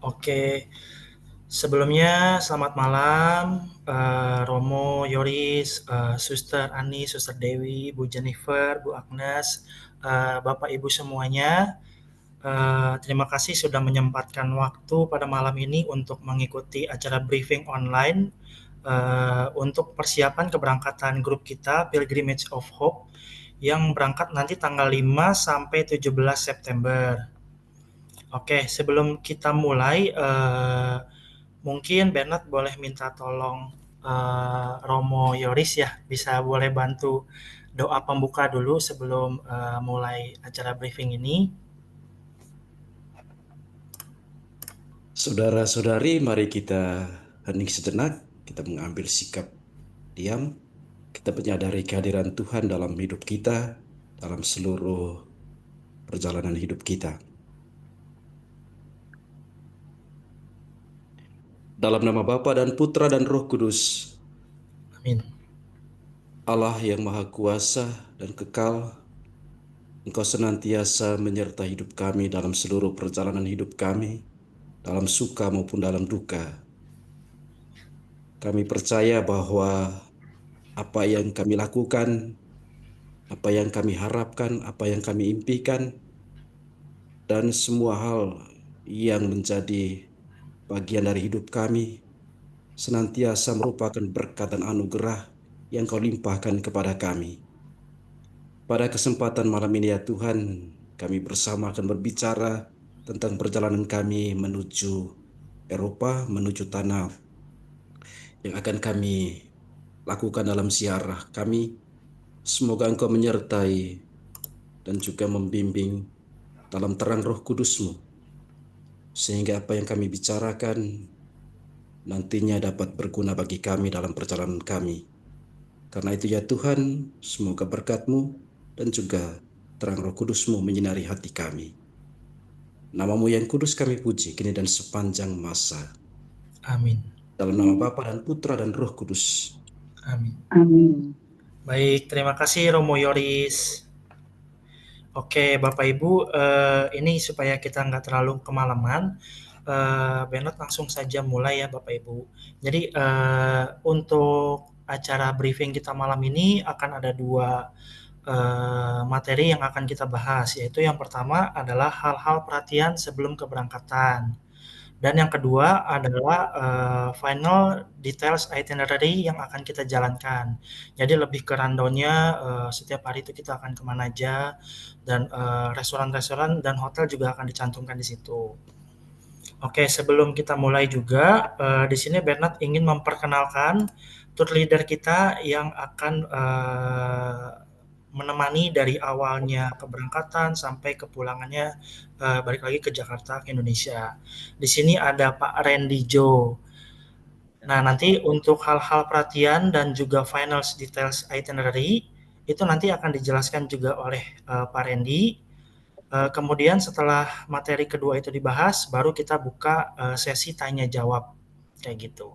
Oke, sebelumnya selamat malam, Romo, Yoris, Suster Ani, Suster Dewi, Bu Jennifer, Bu Agnes, Bapak Ibu semuanya. Terima kasih sudah menyempatkan waktu pada malam ini untuk mengikuti acara briefing online untuk persiapan keberangkatan grup kita Pilgrimage of Hope yang berangkat nanti tanggal 5 sampai 17 September. Oke, sebelum kita mulai, mungkin Bernard boleh minta tolong Romo Yoris ya, bisa boleh bantu doa pembuka dulu sebelum mulai acara briefing ini. Saudara-saudari, mari kita hening sejenak, kita mengambil sikap diam, kita menyadari kehadiran Tuhan dalam hidup kita, dalam seluruh perjalanan hidup kita. Dalam nama Bapa dan Putra dan Roh Kudus, Amin. Allah yang Maha Kuasa dan Kekal, Engkau senantiasa menyertai hidup kami dalam seluruh perjalanan hidup kami, dalam suka maupun dalam duka. Kami percaya bahwa apa yang kami lakukan, apa yang kami harapkan, apa yang kami impikan, dan semua hal yang menjadi bagian dari hidup kami senantiasa merupakan berkat dan anugerah yang Kau limpahkan kepada kami. Pada kesempatan malam ini ya Tuhan, kami bersama akan berbicara tentang perjalanan kami menuju Eropa, menuju tanah yang akan kami lakukan dalam ziarah kami. Semoga Engkau menyertai dan juga membimbing dalam terang Roh Kudus-Mu, sehingga apa yang kami bicarakan nantinya dapat berguna bagi kami dalam perjalanan kami. Karena itu ya Tuhan, semoga berkat-Mu dan juga terang Roh Kudus-Mu menyinari hati kami. Nama-Mu yang kudus kami puji kini dan sepanjang masa. Amin. Dalam nama Bapa dan Putra dan Roh Kudus. Amin. Amin. Baik, terima kasih Romo Yoris. Oke, Bapak Ibu, ini supaya kita nggak terlalu kemalaman, Bernard langsung saja mulai ya Bapak Ibu. Jadi untuk acara briefing kita malam ini akan ada dua materi yang akan kita bahas, yaitu yang pertama adalah hal-hal perhatian sebelum keberangkatan. Dan yang kedua adalah final details itinerary yang akan kita jalankan. Jadi lebih ke rundown-nya setiap hari itu kita akan kemana aja, dan restoran-restoran dan hotel juga akan dicantumkan di situ. Oke, sebelum kita mulai juga, di sini Bernard ingin memperkenalkan tour leader kita yang akan menemani dari awalnya keberangkatan sampai kepulangannya balik lagi ke Jakarta, ke Indonesia. Di sini ada Pak Randy Jo. Nah, nanti untuk hal-hal perhatian dan juga final details itinerary itu nanti akan dijelaskan juga oleh Pak Randy. Kemudian setelah materi kedua itu dibahas, baru kita buka sesi tanya jawab kayak gitu.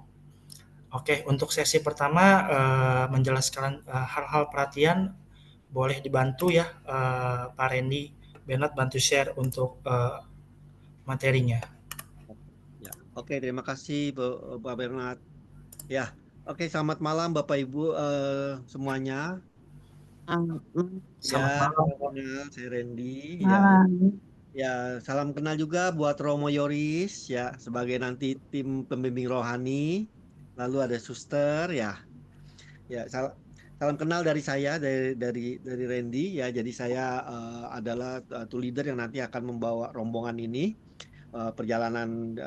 Oke, untuk sesi pertama menjelaskan hal-hal perhatian boleh dibantu ya Pak Randy, Bernard bantu share untuk materinya. Ya, oke, terima kasih Pak Bernard. Ya, oke, selamat malam Bapak Ibu semuanya. Selamat Ya, malam. salam kenal, saya Randy. Ya, Malam. ya, salam kenal juga buat Romo Yoris, ya, sebagai nanti tim pembimbing rohani. Lalu ada Suster, ya, ya, salam kenal dari saya, dari Randy. Ya, jadi saya adalah tour leader yang nanti akan membawa rombongan ini. Perjalanan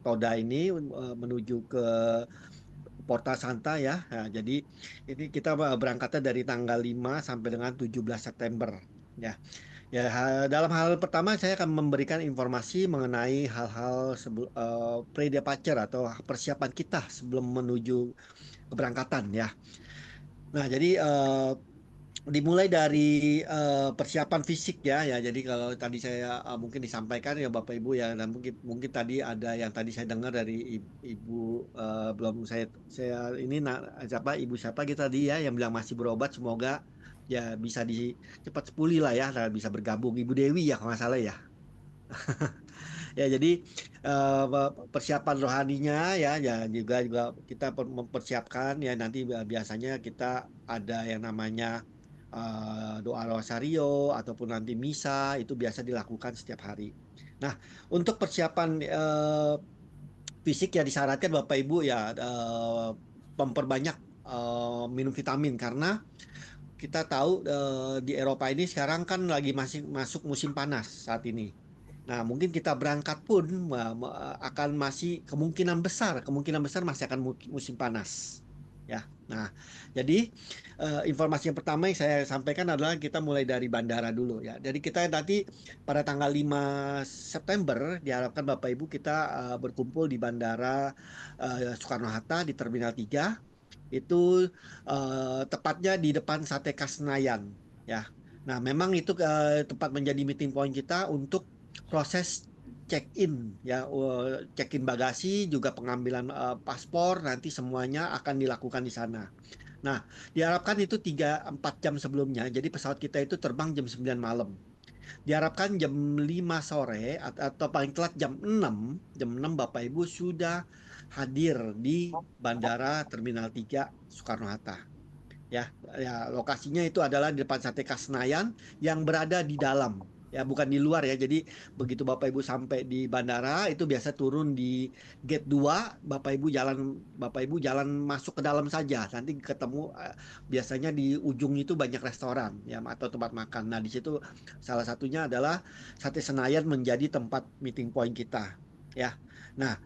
Toda ini menuju ke Porta Santa ya. Nah, jadi ini kita berangkatnya dari tanggal 5 sampai dengan 17 September ya. Ya, dalam hal pertama saya akan memberikan informasi mengenai hal-hal pre-departure atau persiapan kita sebelum menuju keberangkatan ya. Nah, jadi dimulai dari persiapan fisik ya ya jadi kalau tadi saya mungkin disampaikan ya Bapak Ibu ya dan mungkin mungkin tadi ada yang tadi saya dengar dari Ibu belum saya ini siapa Ibu siapa kita tadi ya yang bilang masih berobat semoga ya bisa cepat pulih lah ya dan bisa bergabung Ibu Dewi ya kalau nggak salah ya Ya, jadi persiapan rohaninya ya juga kita mempersiapkan ya, nanti biasanya kita ada yang namanya doa rosario ataupun nanti misa, itu biasa dilakukan setiap hari. Nah, untuk persiapan fisik ya disarankan Bapak Ibu ya memperbanyak minum vitamin, karena kita tahu di Eropa ini sekarang kan lagi masih masuk musim panas saat ini. Nah, mungkin kita berangkat pun akan masih kemungkinan besar masih akan musim panas. Ya. Nah, jadi informasi yang pertama yang saya sampaikan adalah kita mulai dari bandara dulu ya. Jadi kita nanti pada tanggal 5 September diharapkan Bapak Ibu kita berkumpul di Bandara Soekarno-Hatta di Terminal 3. Itu tepatnya di depan Sate Khas Senayan ya. Nah, memang itu tempat menjadi meeting point kita untuk proses check-in ya, check-in bagasi juga pengambilan paspor, nanti semuanya akan dilakukan di sana. Nah, diharapkan itu 3-4 jam sebelumnya. Jadi pesawat kita itu terbang jam 9 malam. Diharapkan jam 5 sore atau paling telat jam 6 Bapak Ibu sudah hadir di Bandara Terminal 3 Soekarno-Hatta. Ya, lokasinya itu adalah di depan Sate Khas Senayan yang berada di dalam. Ya, bukan di luar ya. Jadi begitu Bapak Ibu sampai di bandara itu biasa turun di gate 2, Bapak Ibu jalan masuk ke dalam saja. Nanti ketemu biasanya di ujung itu banyak restoran ya atau tempat makan. Nah, di situ salah satunya adalah Sate Senayan menjadi tempat meeting point kita. Ya. Nah,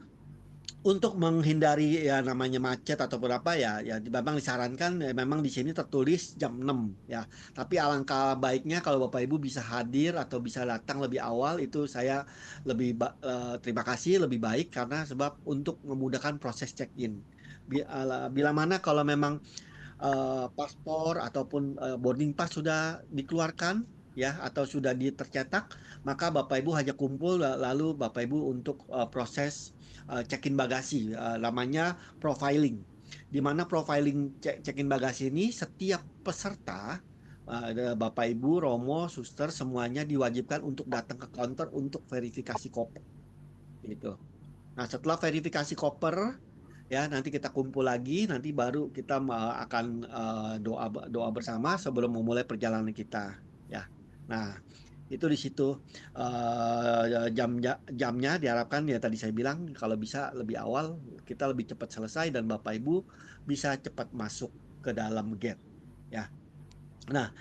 untuk menghindari ya namanya macet ataupun apa ya memang disarankan ya, memang di sini tertulis jam 6 ya. Tapi alangkah baiknya kalau Bapak Ibu bisa hadir atau bisa datang lebih awal, itu saya terima kasih, lebih baik, karena sebab untuk memudahkan proses check-in. Bila mana kalau memang paspor ataupun boarding pass sudah dikeluarkan ya atau sudah tercetak, maka Bapak Ibu hanya kumpul lalu Bapak Ibu untuk proses check-in bagasi, namanya profiling. Di mana profiling check-in bagasi ini setiap peserta Bapak Ibu, Romo, Suster semuanya diwajibkan untuk datang ke counter untuk verifikasi koper gitu. Nah, setelah verifikasi koper ya nanti kita kumpul lagi, nanti baru kita akan doa doa bersama sebelum memulai perjalanan kita ya. Nah, itu di situ jamnya diharapkan ya, tadi saya bilang kalau bisa lebih awal, kita lebih cepat selesai dan Bapak Ibu bisa cepat masuk ke dalam gate ya. Nah,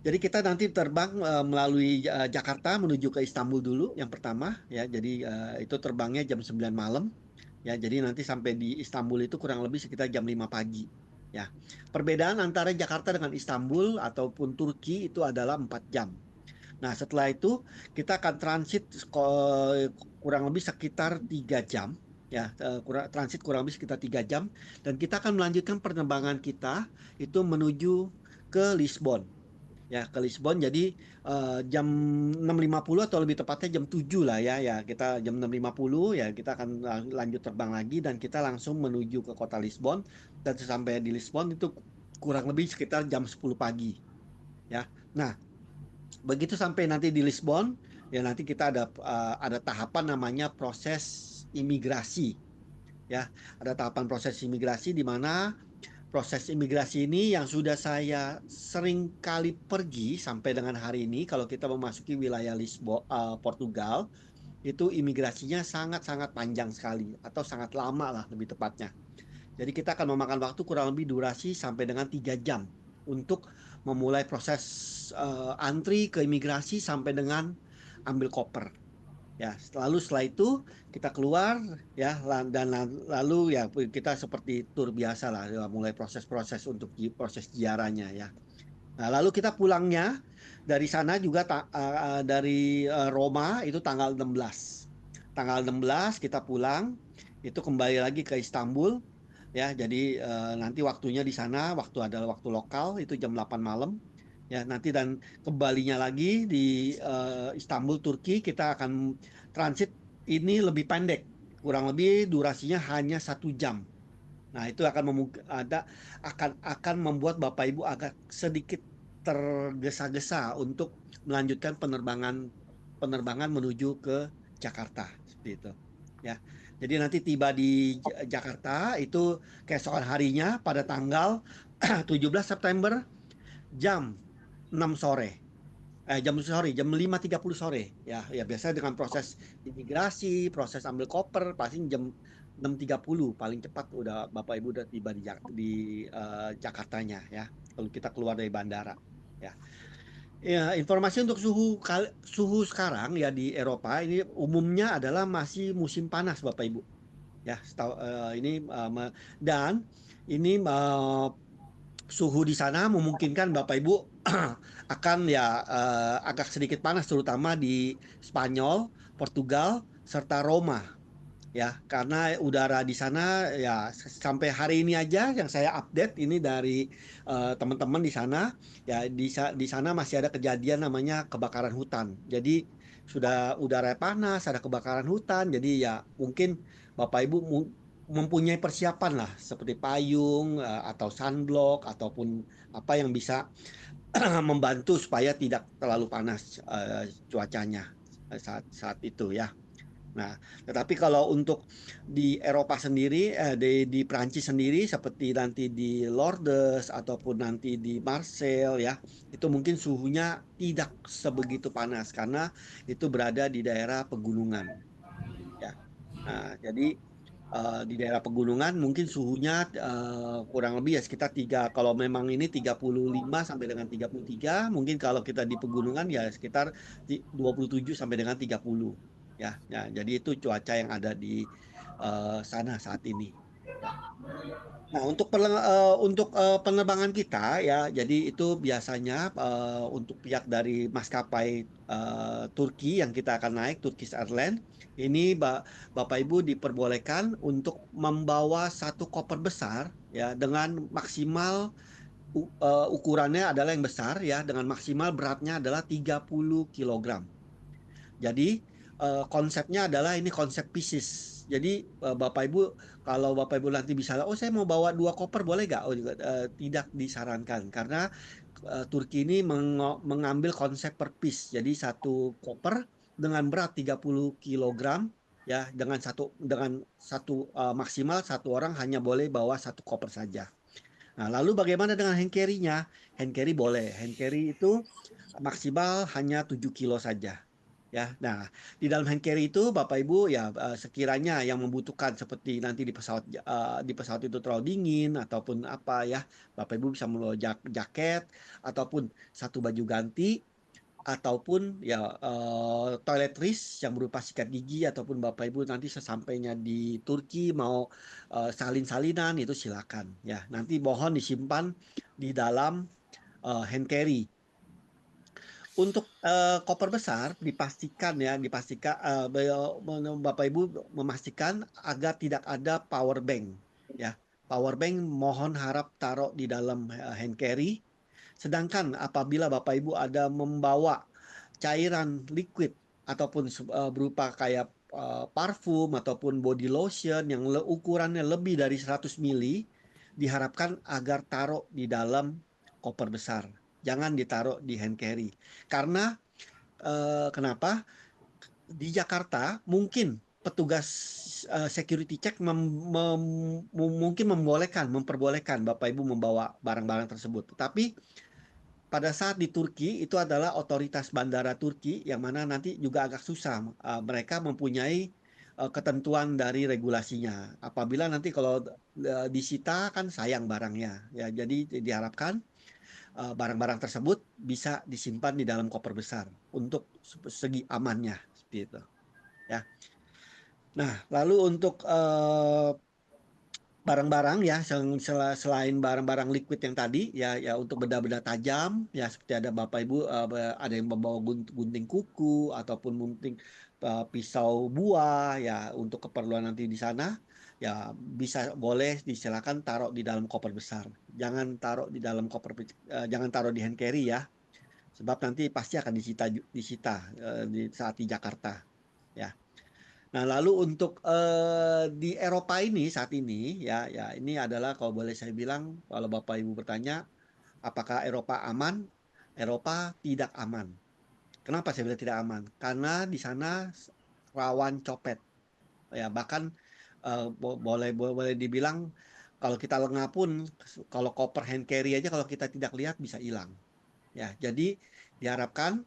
jadi kita nanti terbang melalui Jakarta menuju ke Istanbul dulu yang pertama ya. Jadi itu terbangnya jam 9 malam. Ya, jadi nanti sampai di Istanbul itu kurang lebih sekitar jam 5 pagi. Ya. Perbedaan antara Jakarta dengan Istanbul ataupun Turki itu adalah 4 jam. Nah, setelah itu kita akan transit kurang lebih sekitar 3 jam. Ya, transit kurang lebih sekitar 3 jam. Dan kita akan melanjutkan penerbangan kita itu menuju ke Lisbon. Ya, ke Lisbon. Jadi jam 6.50 atau lebih tepatnya jam 7 lah ya. Ya, kita jam 6.50 ya kita akan lanjut terbang lagi dan kita langsung menuju ke kota Lisbon, dan sampai di Lisbon itu kurang lebih sekitar jam 10 pagi ya. Nah, begitu sampai nanti di Lisbon ya nanti kita ada tahapan namanya proses imigrasi ya. Ada tahapan proses imigrasi di mana proses imigrasi ini yang sudah saya sering kali pergi sampai dengan hari ini. Kalau kita memasuki wilayah Lisbon, Portugal, itu imigrasinya sangat-sangat panjang sekali atau sangat lama lah lebih tepatnya. Jadi kita akan memakan waktu kurang lebih durasi sampai dengan 3 jam untuk memulai proses antri ke imigrasi sampai dengan ambil koper. Ya, lalu setelah itu kita keluar ya, dan lalu ya kita seperti tur biasa lah ya, mulai proses-proses untuk proses ziarahnya ya. Nah, lalu kita pulangnya dari sana juga dari Roma itu tanggal 16. Tanggal 16 kita pulang, itu kembali lagi ke Istanbul ya. Jadi nanti waktunya di sana adalah waktu lokal itu jam 8 malam. Ya, nanti dan kembalinya lagi di Istanbul, Turki, kita akan transit ini lebih pendek, kurang lebih durasinya hanya 1 jam. Nah, itu akan membuat Bapak Ibu agak sedikit tergesa-gesa untuk melanjutkan penerbangan menuju ke Jakarta seperti itu ya. Jadi nanti tiba di Jakarta itu keesokan harinya pada tanggal 17 September jam 6 sore. Jam 5.30 sore ya. Ya biasanya dengan proses imigrasi, proses ambil koper pasti jam 6.30 paling cepat udah Bapak Ibu udah tiba di Jakartanya ya. Kalau kita keluar dari bandara ya. Ya, informasi untuk suhu sekarang ya di Eropa ini umumnya adalah masih musim panas Bapak Ibu. Ya, dan ini suhu di sana memungkinkan Bapak Ibu akan ya agak sedikit panas terutama di Spanyol, Portugal, serta Roma ya karena udara di sana ya sampai hari ini aja yang saya update ini dari teman-teman di sana ya di sana masih ada kejadian namanya kebakaran hutan. Jadi sudah udara panas, ada kebakaran hutan. Jadi ya mungkin Bapak Ibu mempunyai persiapan lah seperti payung atau sunblock ataupun apa yang bisa membantu supaya tidak terlalu panas cuacanya saat saat itu ya. Nah, tetapi kalau untuk di Eropa sendiri, di Prancis sendiri, seperti nanti di Lourdes ataupun nanti di Marseille ya, itu mungkin suhunya tidak sebegitu panas karena itu berada di daerah pegunungan. Ya, nah jadi di daerah pegunungan mungkin suhunya kurang lebih ya sekitar kalau memang ini 35 sampai dengan 33, mungkin kalau kita di pegunungan ya sekitar 27 sampai dengan 30 ya. Ya, jadi itu cuaca yang ada di sana saat ini. Ya. Nah, untuk penerbangan kita ya, jadi itu biasanya untuk pihak dari maskapai Turki yang kita akan naik, Turkish Airlines, ini Bapak Ibu diperbolehkan untuk membawa satu koper besar ya dengan maksimal ukurannya adalah yang besar ya, dengan maksimal beratnya adalah 30 kilogram. Jadi konsepnya adalah ini konsep pieces. Jadi Bapak Ibu kalau Bapak Ibu nanti bisa, oh saya mau bawa 2 koper boleh nggak? Oh juga tidak disarankan karena Turki ini mengambil konsep per piece. Jadi satu koper dengan berat 30 kilogram ya dengan satu maksimal satu orang hanya boleh bawa satu koper saja. Nah, lalu bagaimana dengan hand carry-nya? Hand carry boleh. Hand carry itu maksimal hanya 7 kilo saja. Ya, nah di dalam hand carry itu Bapak Ibu ya sekiranya yang membutuhkan seperti nanti di pesawat itu terlalu dingin ataupun apa ya Bapak Ibu bisa membawa jaket ataupun satu baju ganti ataupun ya toiletries yang berupa sikat gigi ataupun Bapak Ibu nanti sesampainya di Turki mau salin-salinan itu silakan ya nanti mohon disimpan di dalam hand carry. Untuk koper besar dipastikan Bapak Ibu memastikan agar tidak ada power bank ya. Power bank mohon harap taruh di dalam hand carry. Sedangkan apabila Bapak Ibu ada membawa cairan liquid ataupun berupa kayak parfum ataupun body lotion yang ukurannya lebih dari 100 mili diharapkan agar taruh di dalam koper besar. Jangan ditaruh di hand carry. Karena kenapa? Di Jakarta mungkin petugas security check mungkin memperbolehkan Bapak Ibu membawa barang-barang tersebut. Tetapi pada saat di Turki itu adalah otoritas bandara Turki yang mana nanti juga agak susah. Mereka mempunyai ketentuan dari regulasinya. Apabila nanti kalau disita kan sayang barangnya. Ya, jadi diharapkan barang-barang tersebut bisa disimpan di dalam koper besar untuk segi amannya seperti itu ya. Nah, lalu untuk barang-barang ya selain barang-barang liquid yang tadi ya ya untuk benda-benda tajam ya seperti ada Bapak Ibu ada yang membawa gunting kuku ataupun gunting pisau buah ya untuk keperluan nanti di sana ya bisa boleh disilakan taruh di dalam koper besar. Jangan taruh di hand carry ya. Sebab nanti pasti akan disita di saat di Jakarta ya. Nah, lalu untuk di Eropa ini saat ini ya ya ini adalah kalau boleh saya bilang kalau Bapak Ibu bertanya apakah Eropa aman? Eropa tidak aman. Kenapa saya bilang tidak aman? Karena di sana rawan copet. Ya, bahkan boleh dibilang kalau kita lengah pun, kalau koper hand carry aja kalau kita tidak lihat bisa hilang. Ya, jadi diharapkan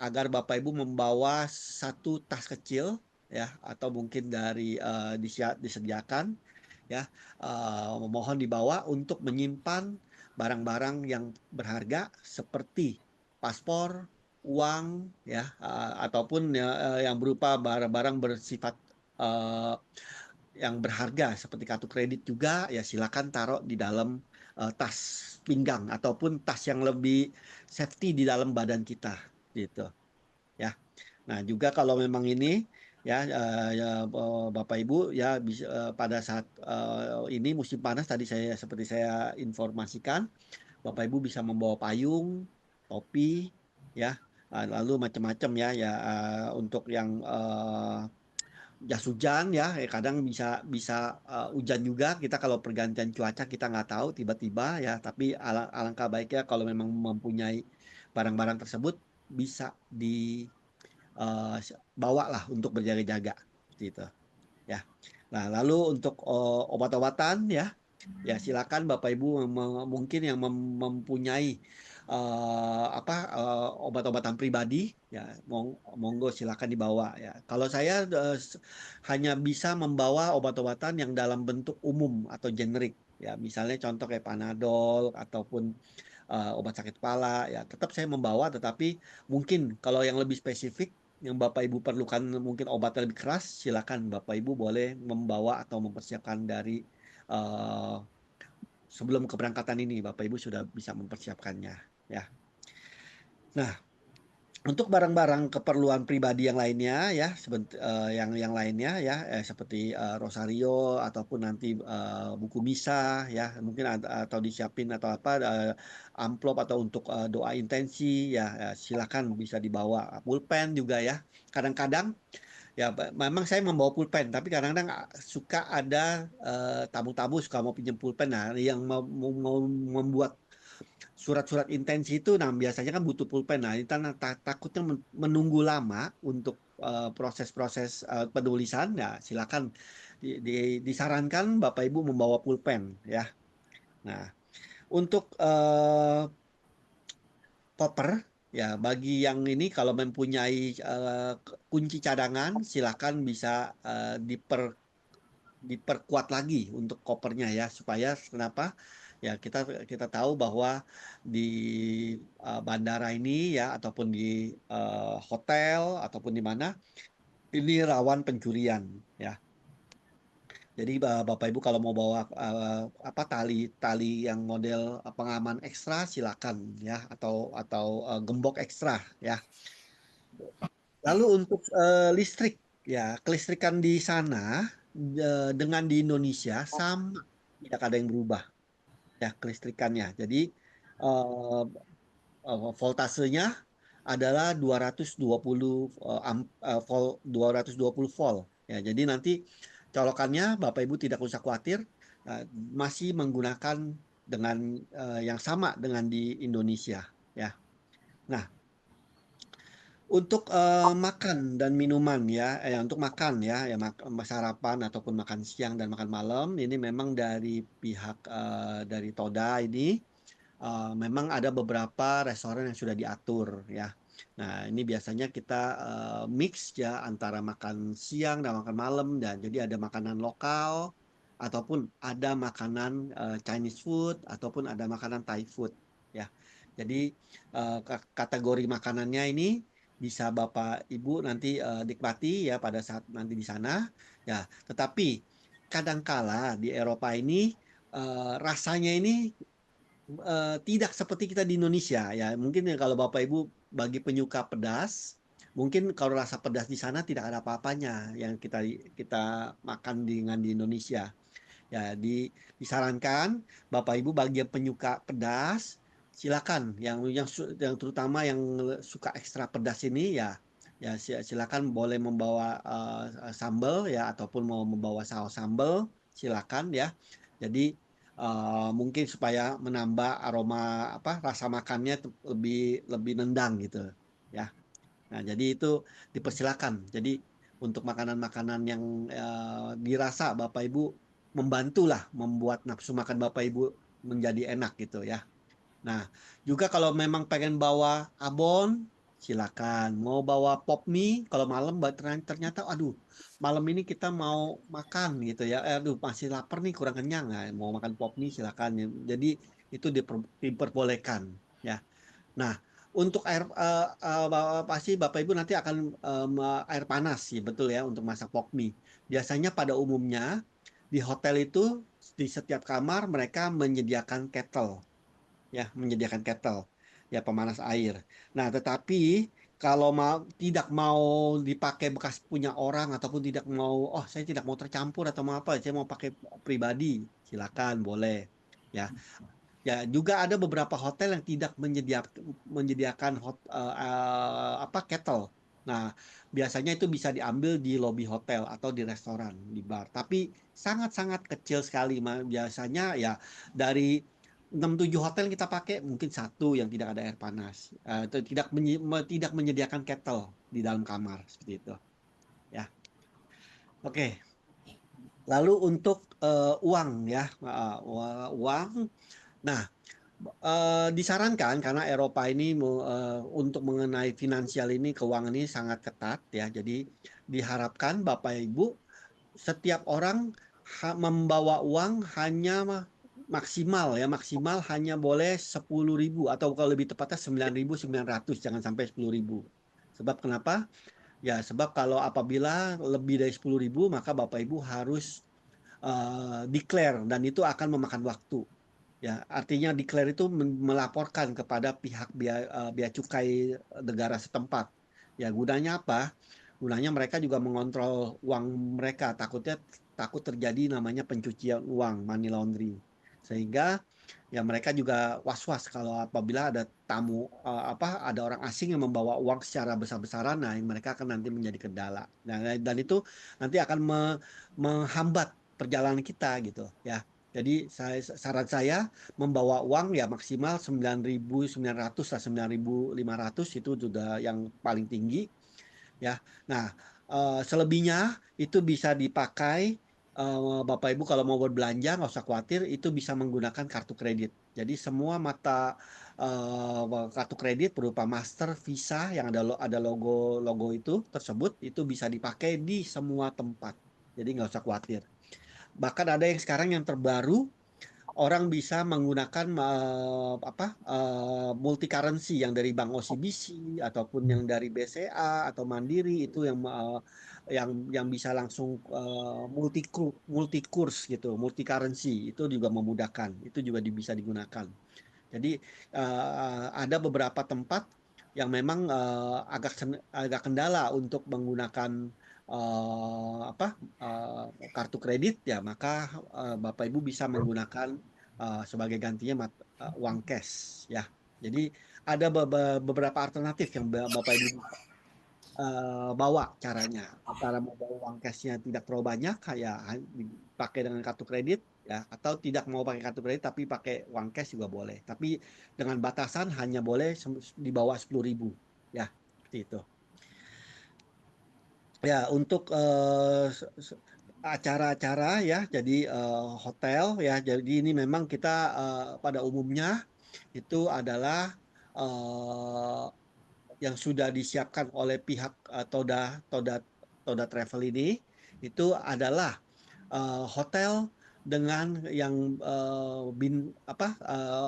agar Bapak Ibu membawa satu tas kecil ya, atau mungkin disediakan ya, mohon dibawa untuk menyimpan barang-barang yang berharga seperti paspor, uang ya, ataupun yang berupa barang-barang bersifat yang berharga seperti kartu kredit juga, ya silakan taruh di dalam tas pinggang ataupun tas yang lebih safety di dalam badan kita gitu ya. Nah, juga kalau memang ini ya, Bapak Ibu ya bisa pada saat ini musim panas tadi seperti saya informasikan, Bapak Ibu bisa membawa payung, topi ya, lalu macam-macam ya ya, untuk yang jas hujan ya, kadang bisa bisa hujan juga, kita kalau pergantian cuaca kita nggak tahu tiba-tiba ya, tapi alangkah baiknya kalau memang mempunyai barang-barang tersebut bisa bawa lah untuk berjaga-jaga gitu ya. Nah, lalu untuk obat-obatan ya, ya silakan Bapak Ibu mungkin yang mempunyai obat-obatan pribadi ya, monggo silakan dibawa ya. Kalau saya hanya bisa membawa obat-obatan yang dalam bentuk umum atau generik ya, misalnya contoh kayak Panadol ataupun obat sakit kepala ya, tetap saya membawa, tetapi mungkin kalau yang lebih spesifik yang Bapak Ibu perlukan mungkin obatnya lebih keras, silakan Bapak Ibu boleh membawa atau mempersiapkan dari eh, sebelum keberangkatan ini Bapak Ibu sudah bisa mempersiapkannya ya. Nah, untuk barang-barang keperluan pribadi yang lainnya ya, yang lainnya ya, seperti rosario ataupun nanti buku misa ya, mungkin atau disiapin atau apa, amplop atau untuk doa intensi ya, ya, silakan bisa dibawa. Pulpen juga ya. Kadang-kadang ya memang saya membawa pulpen, tapi kadang-kadang suka ada tamu-tamu suka mau pinjam pulpen. Nah, yang mau membuat surat-surat intensi itu, nah biasanya kan butuh pulpen. Nah, itu takutnya menunggu lama untuk proses-proses penulisan. Ya, silakan disarankan Bapak Ibu membawa pulpen ya. Nah, untuk koper ya, bagi yang ini kalau mempunyai kunci cadangan, silakan bisa diperkuat lagi untuk kopernya ya, supaya kenapa ya, kita tahu bahwa di bandara ini ya ataupun di hotel ataupun di mana ini rawan pencurian ya. Jadi Bapak Ibu kalau mau bawa tali yang model pengaman ekstra silakan ya, atau gembok ekstra ya. Lalu untuk listrik ya, kelistrikan di sana dengan di Indonesia sama, tidak ada yang berubah ya kelistrikannya. Jadi eh, voltasenya adalah 220 volt, 220 volt ya. Jadi nanti colokannya Bapak Ibu tidak usah khawatir, masih menggunakan dengan yang sama dengan di Indonesia ya. Nah, untuk makan dan minuman ya, untuk makan ya, sarapan ataupun makan siang dan makan malam ini memang dari pihak dari Toda ini memang ada beberapa restoran yang sudah diatur ya. Nah, ini biasanya kita mix ya antara makan siang dan makan malam, dan jadi ada makanan lokal ataupun ada makanan Chinese food ataupun ada makanan Thai food ya. Jadi kategori makanannya ini bisa Bapak Ibu nanti nikmati ya pada saat nanti di sana ya. Tetapi kadangkala di Eropa ini rasanya ini tidak seperti kita di Indonesia ya. Mungkin ya kalau Bapak Ibu bagi penyuka pedas, mungkin kalau rasa pedas di sana tidak ada apa-apanya yang kita kita makan dengan di Indonesia. Ya, disarankan Bapak Ibu bagi yang penyuka pedas, silakan yang terutama yang suka ekstra pedas ini ya, ya silakan boleh membawa sambal ya ataupun mau membawa saus sambal, silakan ya. Jadi mungkin supaya menambah aroma rasa makannya lebih lebih nendang gitu ya. Nah, jadi itu dipersilakan. Jadi untuk makanan-makanan yang dirasa Bapak Ibu membantulah membuat nafsu makan Bapak Ibu menjadi enak gitu ya. Nah, juga kalau memang pengen bawa abon, silakan. Mau bawa pop mie, kalau malam ternyata, aduh, malam ini kita mau makan gitu ya. Aduh, masih lapar nih, kurang kenyang. Nah, mau makan pop mie silakan. Jadi itu diperbolehkan ya. Nah, untuk pasti Bapak Ibu nanti akan air panas sih, betul ya, untuk masak pop mie. Biasanya pada umumnya di hotel itu di setiap kamar mereka menyediakan kettle ya, menyediakan kettle ya, pemanas air. Nah, tetapi kalau tidak mau dipakai bekas punya orang ataupun tidak mau, oh saya tidak mau tercampur atau mau apa, saya mau pakai pribadi, silakan boleh ya. Ya, juga ada beberapa hotel yang tidak menyediakan kettle. Nah, biasanya itu bisa diambil di lobi hotel atau di restoran, di bar. Tapi sangat-sangat kecil sekali. Biasanya ya dari 6-7 hotel yang kita pakai mungkin satu yang tidak ada air panas. Atau tidak menyediakan kettle di dalam kamar seperti itu. Ya. Oke. Lalu untuk uang ya, uang. Nah, disarankan karena Eropa ini untuk mengenai finansial ini, keuangan ini sangat ketat ya. Jadi diharapkan Bapak Ibu setiap orang membawa uang hanya maksimal hanya boleh 10.000 atau kalau lebih tepatnya 9.900, jangan sampai 10.000. Sebab kenapa? Ya sebab kalau apabila lebih dari 10.000 maka Bapak Ibu harus declare dan itu akan memakan waktu. Ya, artinya declare itu melaporkan kepada pihak bea cukai negara setempat. Ya, gunanya apa? Gunanya mereka juga mengontrol uang mereka. Takut terjadi namanya pencucian uang, money laundering. Sehingga ya mereka juga was-was kalau apabila ada tamu ada orang asing yang membawa uang secara besar-besaran, nah mereka akan nanti menjadi kendala. Nah, dan itu nanti akan menghambat perjalanan kita gitu ya. Jadi saran saya membawa uang ya maksimal 9.900 lah, 9.500 itu sudah yang paling tinggi ya. Nah, selebihnya itu bisa dipakai Bapak Ibu kalau mau berbelanja nggak usah khawatir, itu bisa menggunakan kartu kredit. Jadi semua mata kartu kredit berupa Master, Visa yang ada logo itu tersebut itu bisa dipakai di semua tempat. Jadi nggak usah khawatir. Bahkan ada yang sekarang yang terbaru orang bisa menggunakan multi currency yang dari Bank OCBC ataupun yang dari BCA atau Mandiri itu yang bisa langsung multi kurs gitu, multi currency itu juga memudahkan, itu juga bisa digunakan. Jadi ada beberapa tempat yang memang agak kendala untuk menggunakan kartu kredit ya, maka Bapak Ibu bisa menggunakan sebagai gantinya uang cash ya. Jadi ada beberapa alternatif yang Bapak Ibu bawa caranya. Antara mau bawa uang cashnya tidak terlalu banyak, kayak dipakai dengan kartu kredit ya, atau tidak mau pakai kartu kredit tapi pakai uang cash juga boleh. Tapi dengan batasan hanya boleh di bawah 10.000 ya, seperti itu. Ya, untuk acara-acara ya, jadi hotel ya, jadi ini memang kita pada umumnya itu adalah yang sudah disiapkan oleh pihak Toda Travel ini itu adalah hotel dengan yang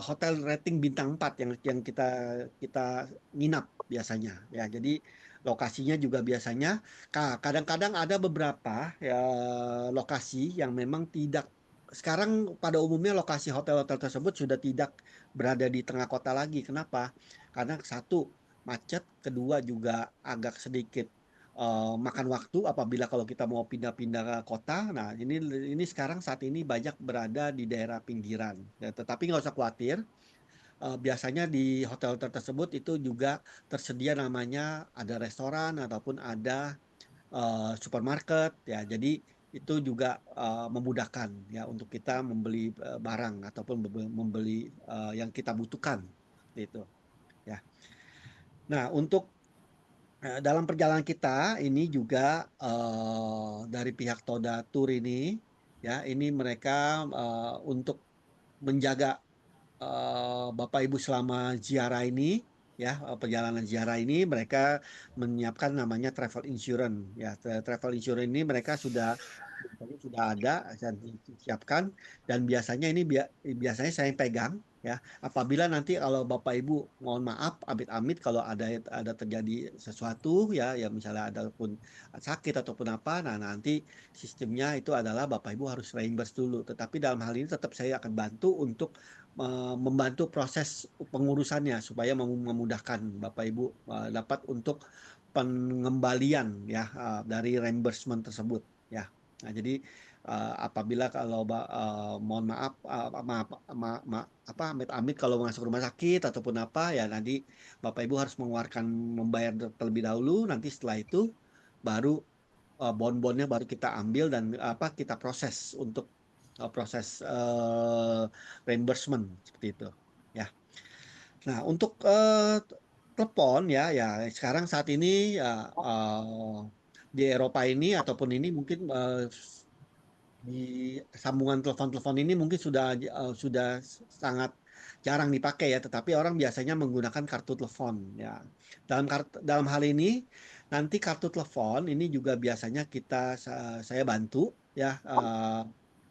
hotel rating bintang 4 yang kita nginap biasanya ya. Jadi lokasinya juga biasanya kadang-kadang ada beberapa ya lokasi yang memang tidak, sekarang pada umumnya lokasi hotel-hotel tersebut sudah tidak berada di tengah kota lagi. Kenapa? Karena satu macet, kedua juga agak sedikit makan waktu apabila kalau kita mau pindah-pindah ke kota. Nah, ini sekarang saat ini banyak berada di daerah pinggiran. Ya, tetapi nggak usah khawatir. Biasanya di hotel-hotel tersebut itu juga tersedia namanya ada restoran ataupun ada supermarket ya. Jadi itu juga memudahkan ya untuk kita membeli barang ataupun membeli yang kita butuhkan, seperti itu ya. Nah, untuk Dalam perjalanan kita ini juga dari pihak Toda Tour ini, ya, ini mereka untuk menjaga Bapak Ibu selama ziarah ini, ya, perjalanan ziarah ini mereka menyiapkan namanya travel insurance, ya. Travel insurance ini mereka sudah ada dan disiapkan, dan biasanya ini biasanya saya yang pegang, ya. Apabila nanti kalau Bapak Ibu mohon maaf amit-amit kalau ada terjadi sesuatu, ya, ya misalnya ada pun sakit ataupun apa, nah nanti sistemnya itu adalah Bapak Ibu harus reimburse dulu. Tetapi dalam hal ini tetap saya akan bantu untuk membantu proses pengurusannya supaya memudahkan Bapak Ibu dapat untuk pengembalian, ya, dari reimbursement tersebut, ya. Nah, jadi apabila kalau mohon maaf, maaf apa, amit-amit kalau masuk rumah sakit ataupun apa, ya nanti Bapak Ibu harus membayar terlebih dahulu, nanti setelah itu baru bon-bonnya baru kita ambil dan kita proses untuk proses reimbursement seperti itu, ya. Nah, untuk telepon, ya, ya sekarang saat ini ya di Eropa ini ataupun ini mungkin di sambungan telepon-telepon ini mungkin sudah sangat jarang dipakai, ya, tetapi orang biasanya menggunakan kartu telepon, ya. Dalam hal ini nanti kartu telepon ini juga biasanya saya bantu, ya,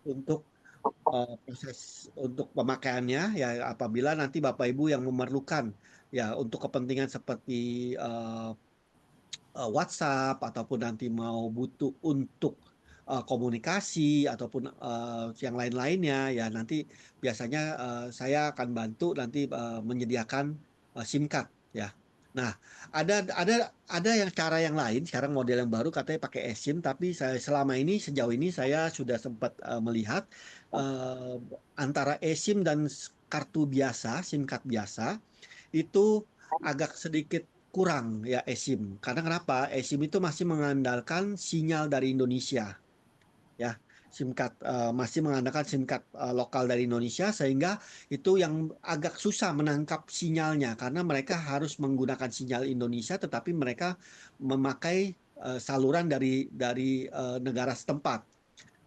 untuk proses untuk pemakaiannya, ya, apabila nanti Bapak Ibu yang memerlukan, ya, untuk kepentingan seperti WhatsApp ataupun nanti mau butuh untuk komunikasi ataupun yang lain-lainnya, ya nanti biasanya saya akan bantu nanti menyediakan SIM card, ya. Nah, ada yang cara yang lain sekarang model yang baru katanya pakai eSIM, tapi selama ini sejauh ini saya sudah sempat melihat eh, antara eSIM dan kartu biasa, SIM card biasa itu agak sedikit kurang, ya, eSIM. Karena kenapa? eSIM itu masih mengandalkan sinyal dari Indonesia, ya. SIM card masih mengandalkan SIM card lokal dari Indonesia, sehingga itu yang agak susah menangkap sinyalnya karena mereka harus menggunakan sinyal Indonesia tetapi mereka memakai saluran dari negara setempat.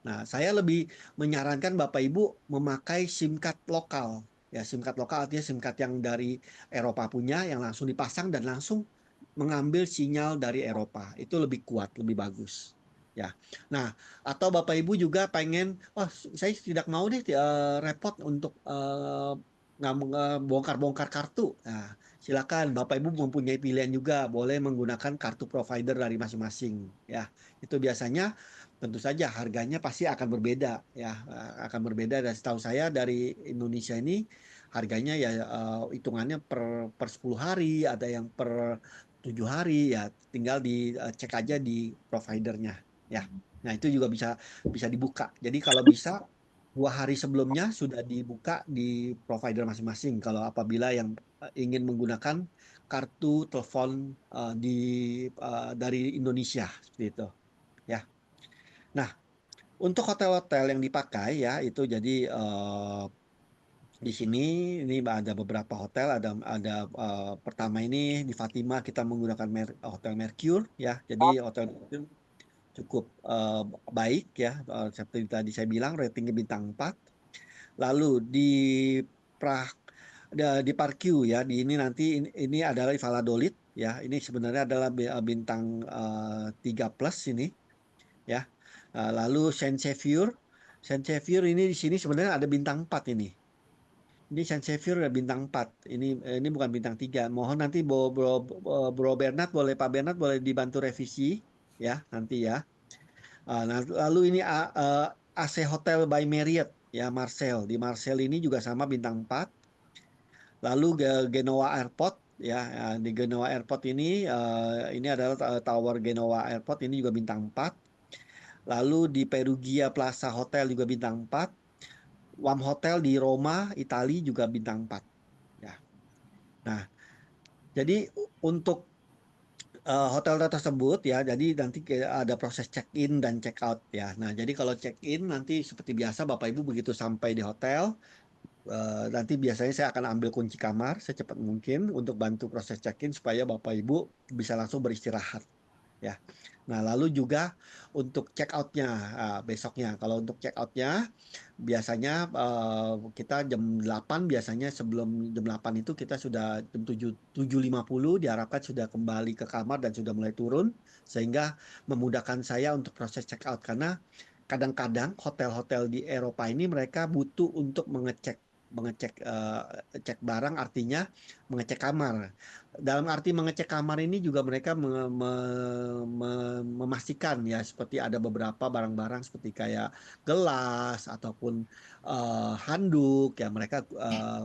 Nah, saya lebih menyarankan Bapak Ibu memakai SIM card lokal. Ya, SIM card lokal artinya SIM card yang dari Eropa punya, yang langsung dipasang dan langsung mengambil sinyal dari Eropa. Itu lebih kuat, lebih bagus. Ya. Nah, atau Bapak Ibu juga pengen, oh saya tidak mau deh repot untuk bongkar-bongkar kartu. Nah, silakan Bapak Ibu mempunyai pilihan juga, boleh menggunakan kartu provider dari masing-masing. Ya, itu biasanya tentu saja harganya pasti akan berbeda, ya, akan berbeda. Dan setahu saya dari Indonesia ini harganya ya hitungannya per 10 hari, ada yang per 7 hari, ya tinggal dicek aja di providernya, ya. Nah, itu juga bisa bisa dibuka. Jadi kalau bisa 2 hari sebelumnya sudah dibuka di provider masing-masing kalau apabila yang ingin menggunakan kartu telepon dari Indonesia seperti itu, ya. Nah, untuk hotel-hotel yang dipakai, ya, itu jadi di sini ini ada beberapa hotel, ada pertama ini di Fatima kita menggunakan Hotel Mercure, ya. Jadi Hotel Mercure cukup baik, ya, seperti tadi saya bilang ratingnya bintang 4. Lalu di Prah di Parkyu, ya, di ini nanti ini adalah di Valladolid, ya. Ini sebenarnya adalah bintang 3 plus ini, ya. Lalu Saint Xavier ini di sini sebenarnya ada bintang 4 ini. Ini Saint Xavier ada bintang 4. Ini bukan bintang 3. Mohon nanti Bro Bernard boleh Pak Bernard boleh dibantu revisi, ya, nanti, ya. Nah, lalu ini AC Hotel by Marriott, ya, Marcel. Di Marcel ini juga sama bintang 4. Lalu Genoa Airport, ya, di Genoa Airport ini adalah Tower Genoa Airport ini juga bintang 4. Lalu di Perugia Plaza Hotel juga bintang 4. WAM Hotel di Roma, Italia juga bintang 4. Ya. Nah, jadi untuk hotel tersebut, ya, jadi nanti ada proses check-in dan check-out, ya. Nah, jadi kalau check-in nanti seperti biasa Bapak Ibu begitu sampai di hotel, Nanti biasanya saya akan ambil kunci kamar secepat mungkin untuk bantu proses check-in supaya Bapak Ibu bisa langsung beristirahat ya. Nah, lalu juga untuk check out-nya besoknya. Kalau untuk check out-nya biasanya kita jam 8, biasanya sebelum jam 8 itu kita sudah jam 7.50 diharapkan sudah kembali ke kamar dan sudah mulai turun sehingga memudahkan saya untuk proses check out karena kadang-kadang hotel-hotel di Eropa ini mereka butuh untuk mengecek cek barang, artinya mengecek kamar. Dalam arti mengecek kamar ini juga mereka memastikan ya, seperti ada beberapa barang-barang seperti kayak gelas ataupun handuk ya, mereka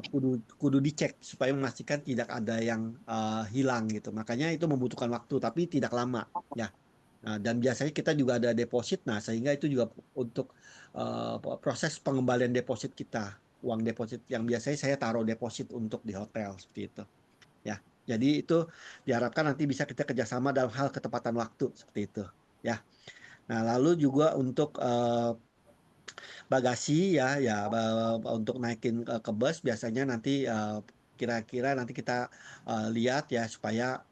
kudu kudu dicek supaya memastikan tidak ada yang hilang gitu. Makanya itu membutuhkan waktu tapi tidak lama ya. Nah, dan biasanya kita juga ada deposit, nah sehingga itu juga untuk proses pengembalian deposit kita, uang deposit yang biasanya saya taruh deposit untuk di hotel seperti itu ya. Jadi itu diharapkan nanti bisa kita kerjasama dalam hal ketepatan waktu seperti itu ya. Nah, lalu juga untuk bagasi ya ya untuk naikin ke bus biasanya nanti kira-kira nanti kita lihat ya supaya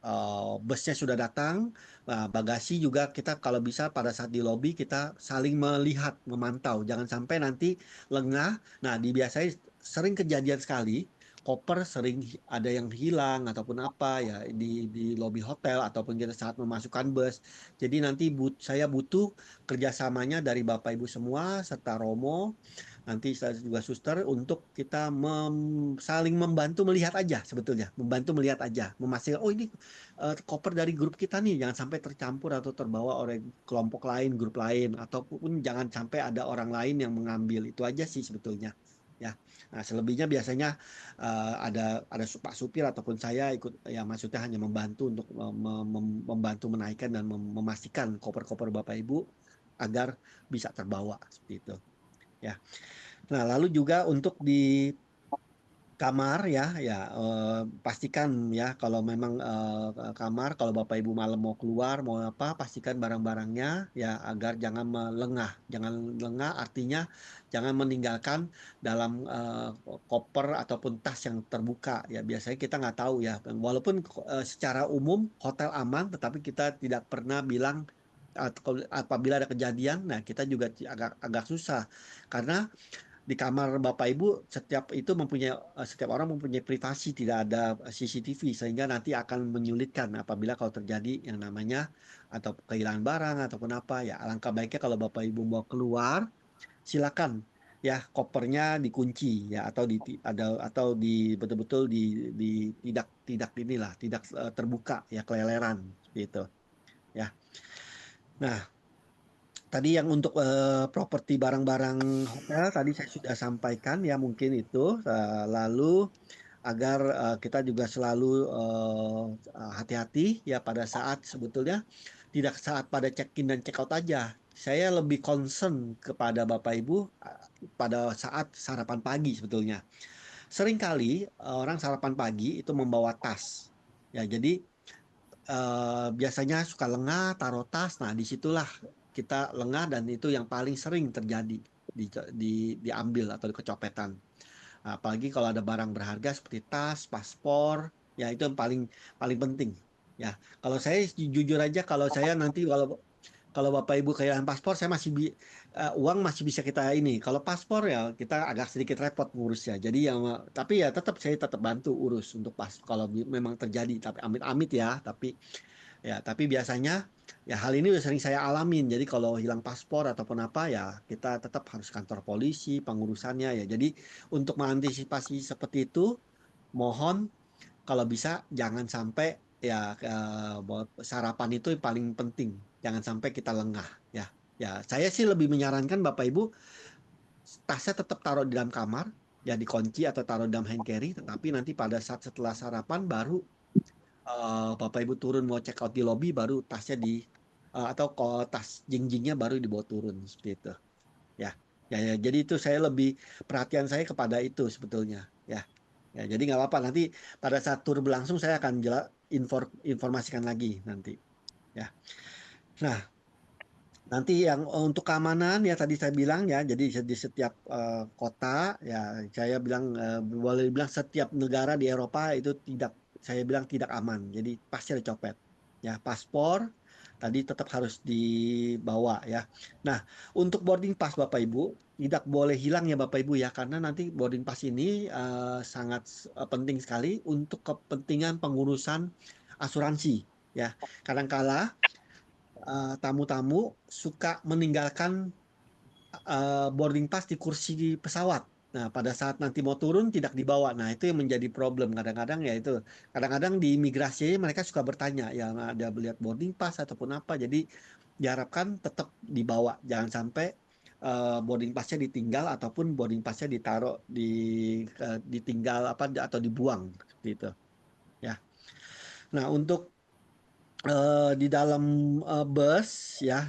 busnya sudah datang. Nah, bagasi juga kita kalau bisa pada saat di lobi kita saling melihat, memantau, jangan sampai nanti lengah. Nah, di biasanya sering kejadian sekali koper sering ada yang hilang ataupun apa ya di lobi hotel ataupun kita saat memasukkan bus. Jadi nanti saya butuh kerjasamanya dari Bapak Ibu semua serta Romo, nanti saya juga suster untuk kita saling membantu melihat aja sebetulnya, membantu melihat aja, memastikan oh ini koper dari grup kita nih, jangan sampai tercampur atau terbawa oleh kelompok lain, grup lain, ataupun jangan sampai ada orang lain yang mengambil, itu aja sih sebetulnya. Ya, nah selebihnya biasanya ada Pak Supir ataupun saya ikut, ya maksudnya hanya membantu untuk membantu menaikkan dan memastikan koper-koper Bapak Ibu agar bisa terbawa seperti itu ya. Nah, lalu juga untuk di kamar ya ya pastikan ya kalau memang kamar kalau Bapak Ibu malam mau keluar mau apa, pastikan barang-barangnya ya agar jangan lengah artinya jangan meninggalkan dalam koper ataupun tas yang terbuka ya. Biasanya kita nggak tahu ya, walaupun secara umum hotel aman tetapi kita tidak pernah bilang apabila ada kejadian. Nah, kita juga agak agak susah karena di kamar Bapak Ibu setiap orang mempunyai privasi, tidak ada CCTV sehingga nanti akan menyulitkan apabila kalau terjadi yang namanya atau kehilangan barang ataupun apa ya. Alangkah baiknya kalau Bapak Ibu mau keluar silakan ya kopernya dikunci ya atau di betul-betul di tidak tidak inilah tidak terbuka ya, keleleran gitu ya. Nah, tadi yang untuk properti barang-barang hotel tadi saya sudah sampaikan ya, mungkin itu lalu agar kita juga selalu hati-hati ya pada saat sebetulnya tidak saat pada check-in dan check-out aja. Saya lebih concern kepada Bapak Ibu pada saat sarapan pagi sebetulnya. Seringkali orang sarapan pagi itu membawa tas. Ya, jadi biasanya suka lengah taruh tas. Nah, disitulah kita lengah dan itu yang paling sering terjadi diambil atau kecopetan. Nah, apalagi kalau ada barang berharga seperti tas, paspor, ya itu yang paling paling penting. Ya, kalau saya jujur aja kalau saya nanti kalau kalau Bapak Ibu kehilangan paspor, saya uang masih bisa kita ini. Kalau paspor ya kita agak sedikit repot ngurusnya. Jadi ya, tapi ya saya tetap bantu urus untuk kalau memang terjadi. Tapi amit-amit ya. Tapi biasanya ya hal ini udah sering saya alamin. Jadi kalau hilang paspor ataupun apa ya kita tetap harus kantor polisi pengurusannya ya. Jadi untuk mengantisipasi seperti itu, mohon kalau bisa jangan sampai ya sarapan itu yang paling penting. Jangan sampai kita lengah ya. Ya, saya sih lebih menyarankan Bapak Ibu tasnya tetap taruh di dalam kamar, ya dikunci atau taruh dalam hand carry, tetapi nanti pada saat setelah sarapan baru Bapak Ibu turun mau check out di lobby baru tasnya atau kalau tas jingjingnya baru dibawa turun seperti itu. Ya. Ya, ya, jadi itu saya lebih perhatian saya kepada itu sebetulnya. Ya. Ya, jadi nggak apa-apa nanti pada saat tur berlangsung saya akan informasikan lagi nanti. Ya. Nah, Nanti yang untuk keamanan ya tadi saya bilang ya, jadi di setiap kota ya saya bilang boleh bilang setiap negara di Eropa itu saya bilang tidak aman. Jadi pasti ada copet. Ya, paspor tadi tetap harus dibawa ya. Nah, untuk boarding pass Bapak Ibu tidak boleh hilang ya Bapak Ibu ya, karena nanti boarding pass ini sangat penting sekali untuk kepentingan pengurusan asuransi ya. Kadangkala tamu-tamu suka meninggalkan boarding pass di kursi pesawat. Nah, pada saat nanti mau turun tidak dibawa. Nah, itu yang menjadi problem kadang-kadang ya itu. Kadang-kadang di imigrasi mereka suka bertanya, ya ada melihat boarding pass ataupun apa. Jadi diharapkan tetap dibawa. Jangan sampai boarding passnya ditinggal ataupun boarding passnya ditaruh ditinggal apa atau dibuang gitu ya. Nah, untuk di dalam bus ya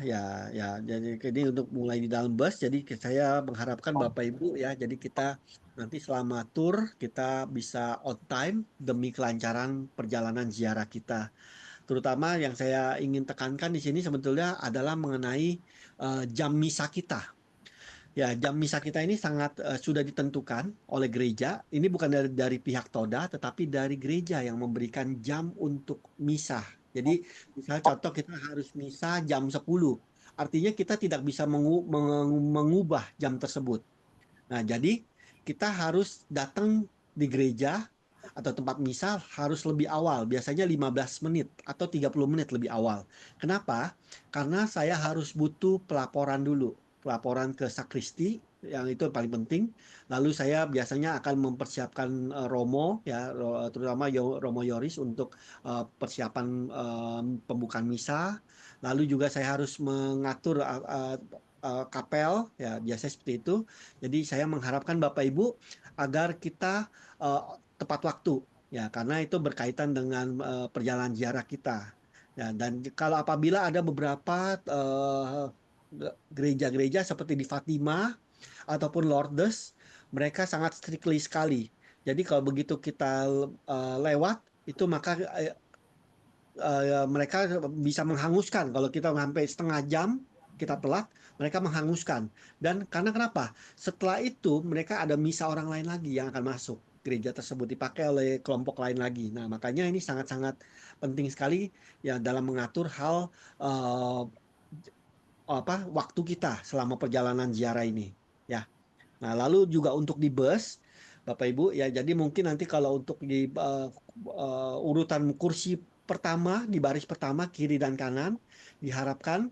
jadi ini untuk mulai di dalam bus jadi saya mengharapkan Bapak Ibu ya jadi kita nanti selama tur kita bisa on time demi kelancaran perjalanan ziarah kita terutama yang saya ingin tekankan di sini sebetulnya adalah mengenai jam misa kita. Ya, jam misa kita ini sangat sudah ditentukan oleh gereja. Ini bukan dari pihak Toda, tetapi dari gereja yang memberikan jam untuk misa. Jadi, misalnya contoh kita harus misa jam 10. Artinya kita tidak bisa mengubah jam tersebut. Nah, jadi kita harus datang di gereja atau tempat misa harus lebih awal, biasanya 15 menit atau 30 menit lebih awal. Kenapa? Karena saya harus butuh pelaporan dulu, pelaporan ke sakristi yang itu yang paling penting. Lalu saya biasanya akan mempersiapkan romo ya, terutama romo Yoris untuk persiapan pembukaan misa. Lalu juga saya harus mengatur kapel ya, biasanya seperti itu. Jadi saya mengharapkan Bapak Ibu agar kita tepat waktu ya karena itu berkaitan dengan perjalanan ziarah kita. Ya, dan kalau apabila ada beberapa gereja-gereja seperti di Fatima ataupun Lourdes, mereka sangat strictly sekali. Jadi kalau begitu kita lewat itu maka mereka bisa menghanguskan kalau kita sampai setengah jam kita telat mereka menghanguskan dan karena kenapa setelah itu mereka ada misa orang lain lagi yang akan masuk gereja tersebut dipakai oleh kelompok lain lagi. Nah makanya ini sangat-sangat penting sekali ya dalam mengatur hal waktu kita selama perjalanan ziarah ini ya. Nah lalu juga untuk di bus Bapak Ibu ya jadi mungkin nanti kalau untuk di urutan kursi pertama di baris pertama kiri dan kanan diharapkan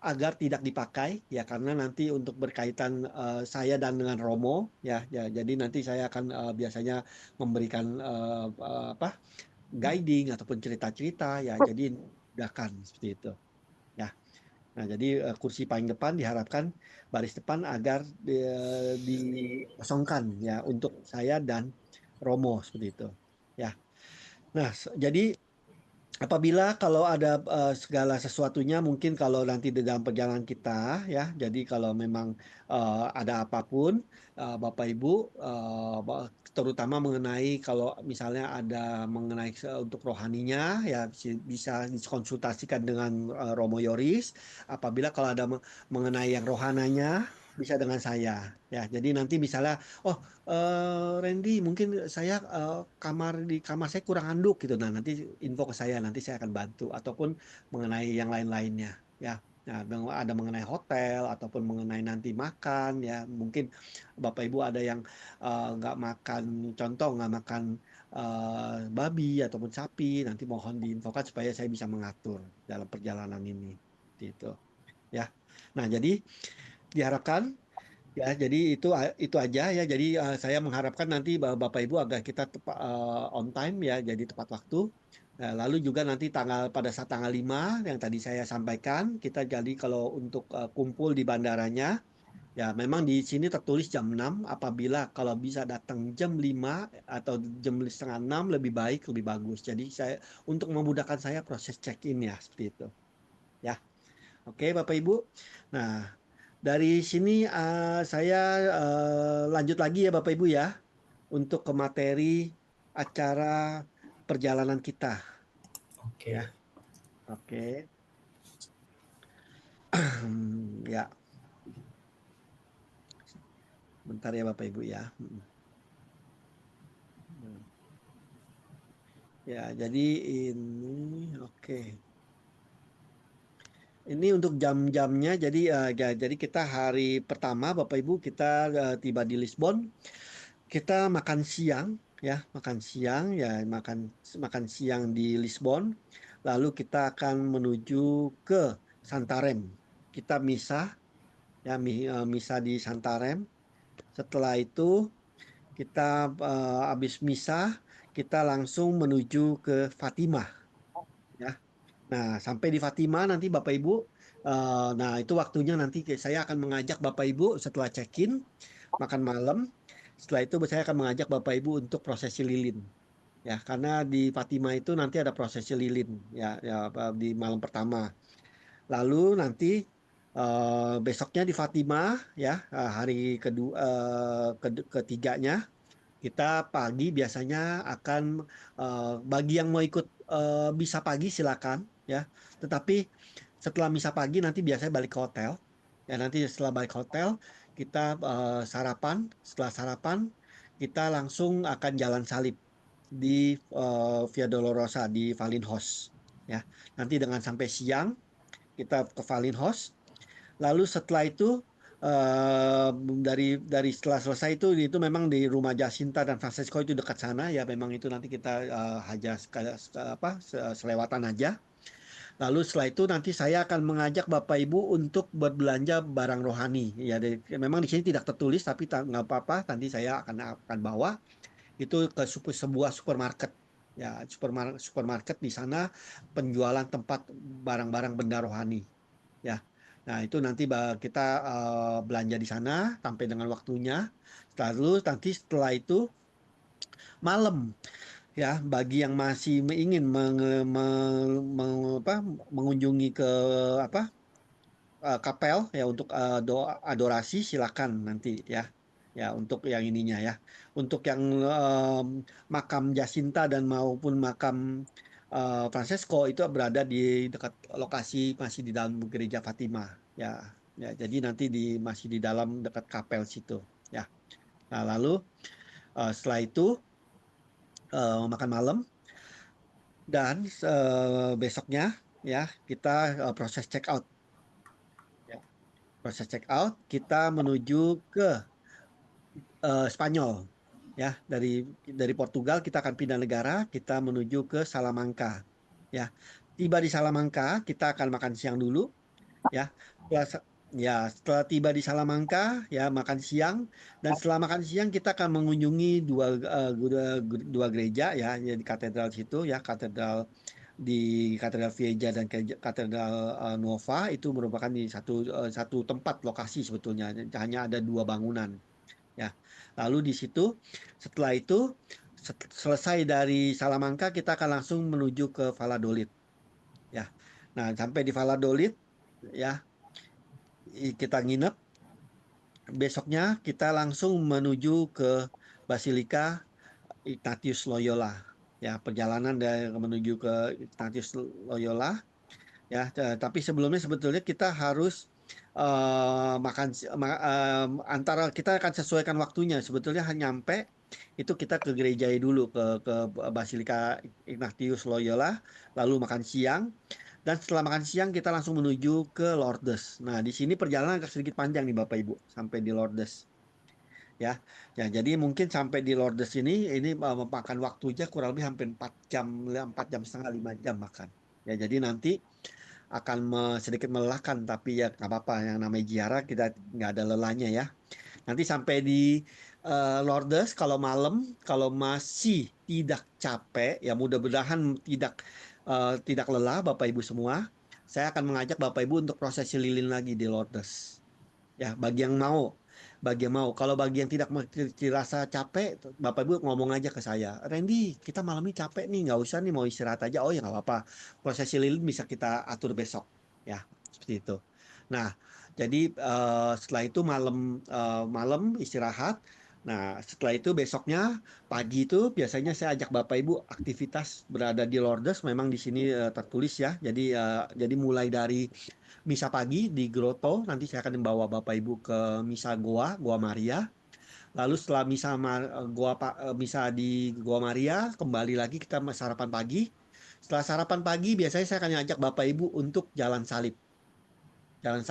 agar tidak dipakai ya karena nanti untuk berkaitan saya dan dengan Romo ya jadi nanti saya akan biasanya memberikan guiding ataupun cerita-cerita ya jadi mudahkan seperti itu ya. Nah, jadi kursi paling depan diharapkan baris depan agar dikosongkan ya untuk saya dan Romo seperti itu. Ya. Nah, jadi apabila kalau ada segala sesuatunya mungkin kalau nanti di dalam perjalanan kita ya jadi kalau memang ada apapun Bapak Ibu terutama mengenai kalau misalnya ada mengenai untuk rohaninya ya bisa dikonsultasikan dengan Romo Yoris apabila kalau ada mengenai yang rohananya bisa dengan saya ya jadi nanti misalnya oh Randy, mungkin saya di kamar saya kurang handuk gitu. Nah, nanti info ke saya, nanti saya akan bantu ataupun mengenai yang lain-lainnya ya. Nah, ada mengenai hotel ataupun mengenai nanti makan ya. Mungkin Bapak Ibu ada yang nggak makan, contoh nggak makan babi ataupun sapi, nanti mohon diinfokan supaya saya bisa mengatur dalam perjalanan ini. Gitu ya. Nah, jadi diharapkan ya, jadi itu aja ya. Jadi saya mengharapkan nanti Bapak Ibu agar kita on time ya, jadi tepat waktu. Nah, lalu juga nanti pada saat tanggal 5 yang tadi saya sampaikan, kita jadi kalau untuk kumpul di bandaranya, ya memang di sini tertulis jam 6 apabila kalau bisa datang jam 5 atau jam setengah 6 lebih baik, lebih bagus. Jadi saya untuk memudahkan saya proses check-in ya, seperti itu. Ya. Oke, Bapak Ibu. Nah, dari sini saya lanjut lagi ya Bapak Ibu ya untuk ke materi acara perjalanan kita Oke. ya. Oke. ya. Bentar ya Bapak Ibu ya. Ya, jadi ini oke. Ini untuk jam-jamnya, jadi kita hari pertama Bapak Ibu kita tiba di Lisbon, kita makan siang ya, makan siang ya, makan siang di Lisbon, lalu kita akan menuju ke Santarém. Kita misah ya, misah di Santarém. Setelah itu kita habis misah, kita langsung menuju ke Fatima ya. Nah, sampai di Fatima nanti Bapak Ibu, nah itu waktunya nanti saya akan mengajak Bapak Ibu setelah check-in, makan malam. Setelah itu saya akan mengajak Bapak Ibu untuk prosesi lilin. Ya, karena di Fatima itu nanti ada prosesi lilin ya, di malam pertama. Lalu nanti besoknya di Fatima ya, hari kedua ketiganya kita pagi biasanya akan bagi yang mau ikut misa pagi silakan ya. Tetapi setelah misa pagi nanti biasanya balik ke hotel. Ya nanti setelah balik ke hotel kita sarapan. Setelah sarapan kita langsung akan jalan salib di Via Dolorosa di Valinhos. Ya nanti dengan sampai siang kita ke Valinhos. Lalu setelah itu eh, dari setelah selesai itu memang di rumah Jacinta dan Francesco itu dekat sana ya, memang itu nanti kita selewatan aja. Lalu setelah itu nanti saya akan mengajak Bapak Ibu untuk berbelanja barang rohani ya, memang di sini tidak tertulis tapi nggak apa-apa, nanti saya akan bawa itu ke sebuah supermarket ya, supermarket di sana penjualan tempat barang-barang benda rohani ya. Nah, itu nanti kita belanja di sana sampai dengan waktunya. Lalu nanti setelah itu malam ya, bagi yang masih ingin mengunjungi ke apa kapel ya untuk doa adorasi silakan nanti ya. Ya, untuk yang ininya ya. Untuk yang makam Jacinta dan maupun makam Francesco itu berada di dekat lokasi masih di dalam gereja Fatima ya. Ya, jadi nanti masih di dalam dekat kapel situ ya. Nah, lalu setelah itu makan malam dan besoknya ya kita proses check out ya. Proses check out kita menuju ke Spanyol ya, dari Portugal kita akan pindah negara, kita menuju ke Salamanca ya. Tiba di Salamanca kita akan makan siang dulu ya. Setelah tiba di Salamanca ya makan siang, dan setelah makan siang kita akan mengunjungi dua gereja ya, di katedral situ ya, Katedral Vieja dan Katedral Nuova. Itu merupakan di satu tempat lokasi, sebetulnya hanya ada dua bangunan ya. Lalu di situ setelah itu selesai dari Salamanca kita akan langsung menuju ke Valladolid ya. Nah, sampai di Valladolid ya kita nginep. Besoknya kita langsung menuju ke Basilika Ignatius Loyola ya, perjalanan dari menuju ke Ignatius Loyola ya. Tapi sebelumnya sebetulnya kita harus antara kita akan sesuaikan waktunya, sebetulnya nyampe itu kita ke gereja dulu, ke Basilika Ignatius Loyola, lalu makan siang, dan setelah makan siang kita langsung menuju ke Lourdes. Nah, di sini perjalanan agak sedikit panjang nih Bapak Ibu sampai di Lourdes ya. Ya, jadi mungkin sampai di Lourdes ini memakan waktunya kurang lebih hampir 4 jam, 4 jam setengah, 5 jam makan. Ya, jadi nanti akan sedikit melelahkan, tapi ya nggak apa-apa, yang namanya ziarah kita nggak ada lelahnya ya. Nanti sampai di Lourdes kalau malam, kalau masih tidak capek ya, mudah-mudahan tidak lelah Bapak Ibu semua, saya akan mengajak Bapak Ibu untuk prosesi lilin lagi di Lourdes ya, bagi yang mau. Kalau bagi yang tidak dirasa capek, Bapak Ibu ngomong aja ke saya, Randy, kita malam ini capek nih, nggak usah nih, mau istirahat aja. Oh ya nggak apa-apa, prosesi lilin bisa kita atur besok ya, seperti itu. Nah, jadi setelah itu malam istirahat. Nah, setelah itu besoknya pagi itu biasanya saya ajak Bapak Ibu aktivitas berada di Lourdes. Memang di sini tertulis ya. Jadi mulai dari misa pagi di Grotto. Nanti saya akan membawa Bapak Ibu ke misa Goa Maria. Lalu setelah misa di Goa Maria, kembali lagi kita sarapan pagi. Setelah sarapan pagi, biasanya saya akan ajak Bapak Ibu untuk jalan salib. Jalan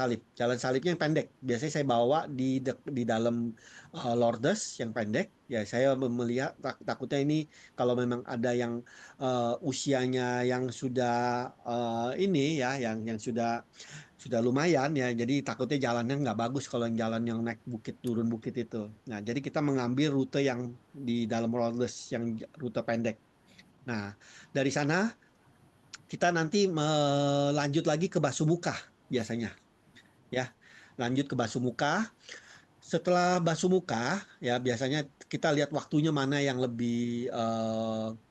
salibnya yang pendek. Biasanya saya bawa di dalam Lourdes yang pendek. Ya, saya melihat takutnya ini kalau memang ada yang usianya yang sudah ini ya, yang sudah lumayan ya. Jadi takutnya jalannya nggak bagus kalau yang jalan yang naik bukit turun bukit itu. Nah, jadi kita mengambil rute yang di dalam Lourdes yang rute pendek. Nah, dari sana kita nanti melanjut lagi ke Basumuka biasanya ya. Lanjut ke Basumuka. Setelah Basumuka ya biasanya kita lihat waktunya mana yang lebih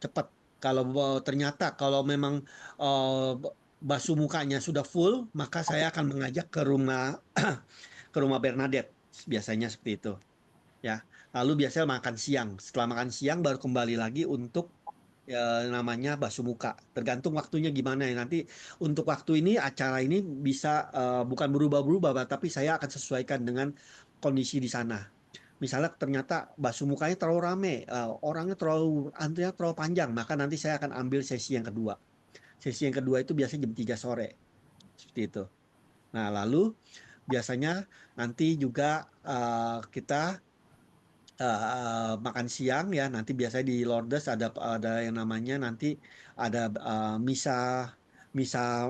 cepat. Kalau ternyata kalau memang eh, Basumukanya sudah full, maka saya akan mengajak ke rumah ke rumah Bernadette biasanya seperti itu ya. Lalu biasanya makan siang. Setelah makan siang baru kembali lagi untuk ya, namanya Basumuka. Tergantung waktunya gimana ya. Nanti untuk waktu ini acara ini bisa bukan berubah-berubah, tapi saya akan sesuaikan dengan kondisi di sana. Misalnya ternyata Basumukanya terlalu rame, orangnya antrinya terlalu panjang, maka nanti saya akan ambil sesi yang kedua. Sesi yang kedua itu biasanya jam 3 sore. Seperti itu. Nah, lalu biasanya nanti juga kita makan siang ya. Nanti biasanya di Lourdes ada yang namanya nanti ada misa misa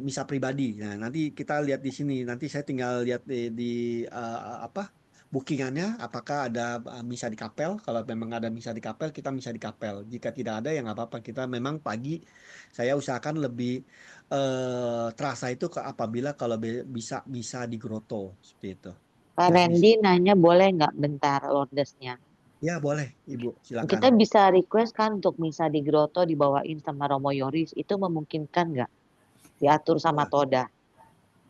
misa pribadi. Nah, nanti kita lihat di sini. Nanti saya tinggal lihat di apa bookingannya apakah ada misa di kapel. Kalau memang ada misa di kapel, kita misa di kapel. Jika tidak ada ya nggak apa-apa. Kita memang pagi saya usahakan lebih terasa itu apabila kalau bisa bisa di grotto seperti itu. Pak Ya, bisa. Randy nanya boleh nggak bentar Lourdesnya? Ya, boleh, Ibu. Silakan. Kita bisa request kan untuk misa di Grotto dibawain sama Romo Yoris. Itu memungkinkan nggak? Diatur sama Ya, Toda.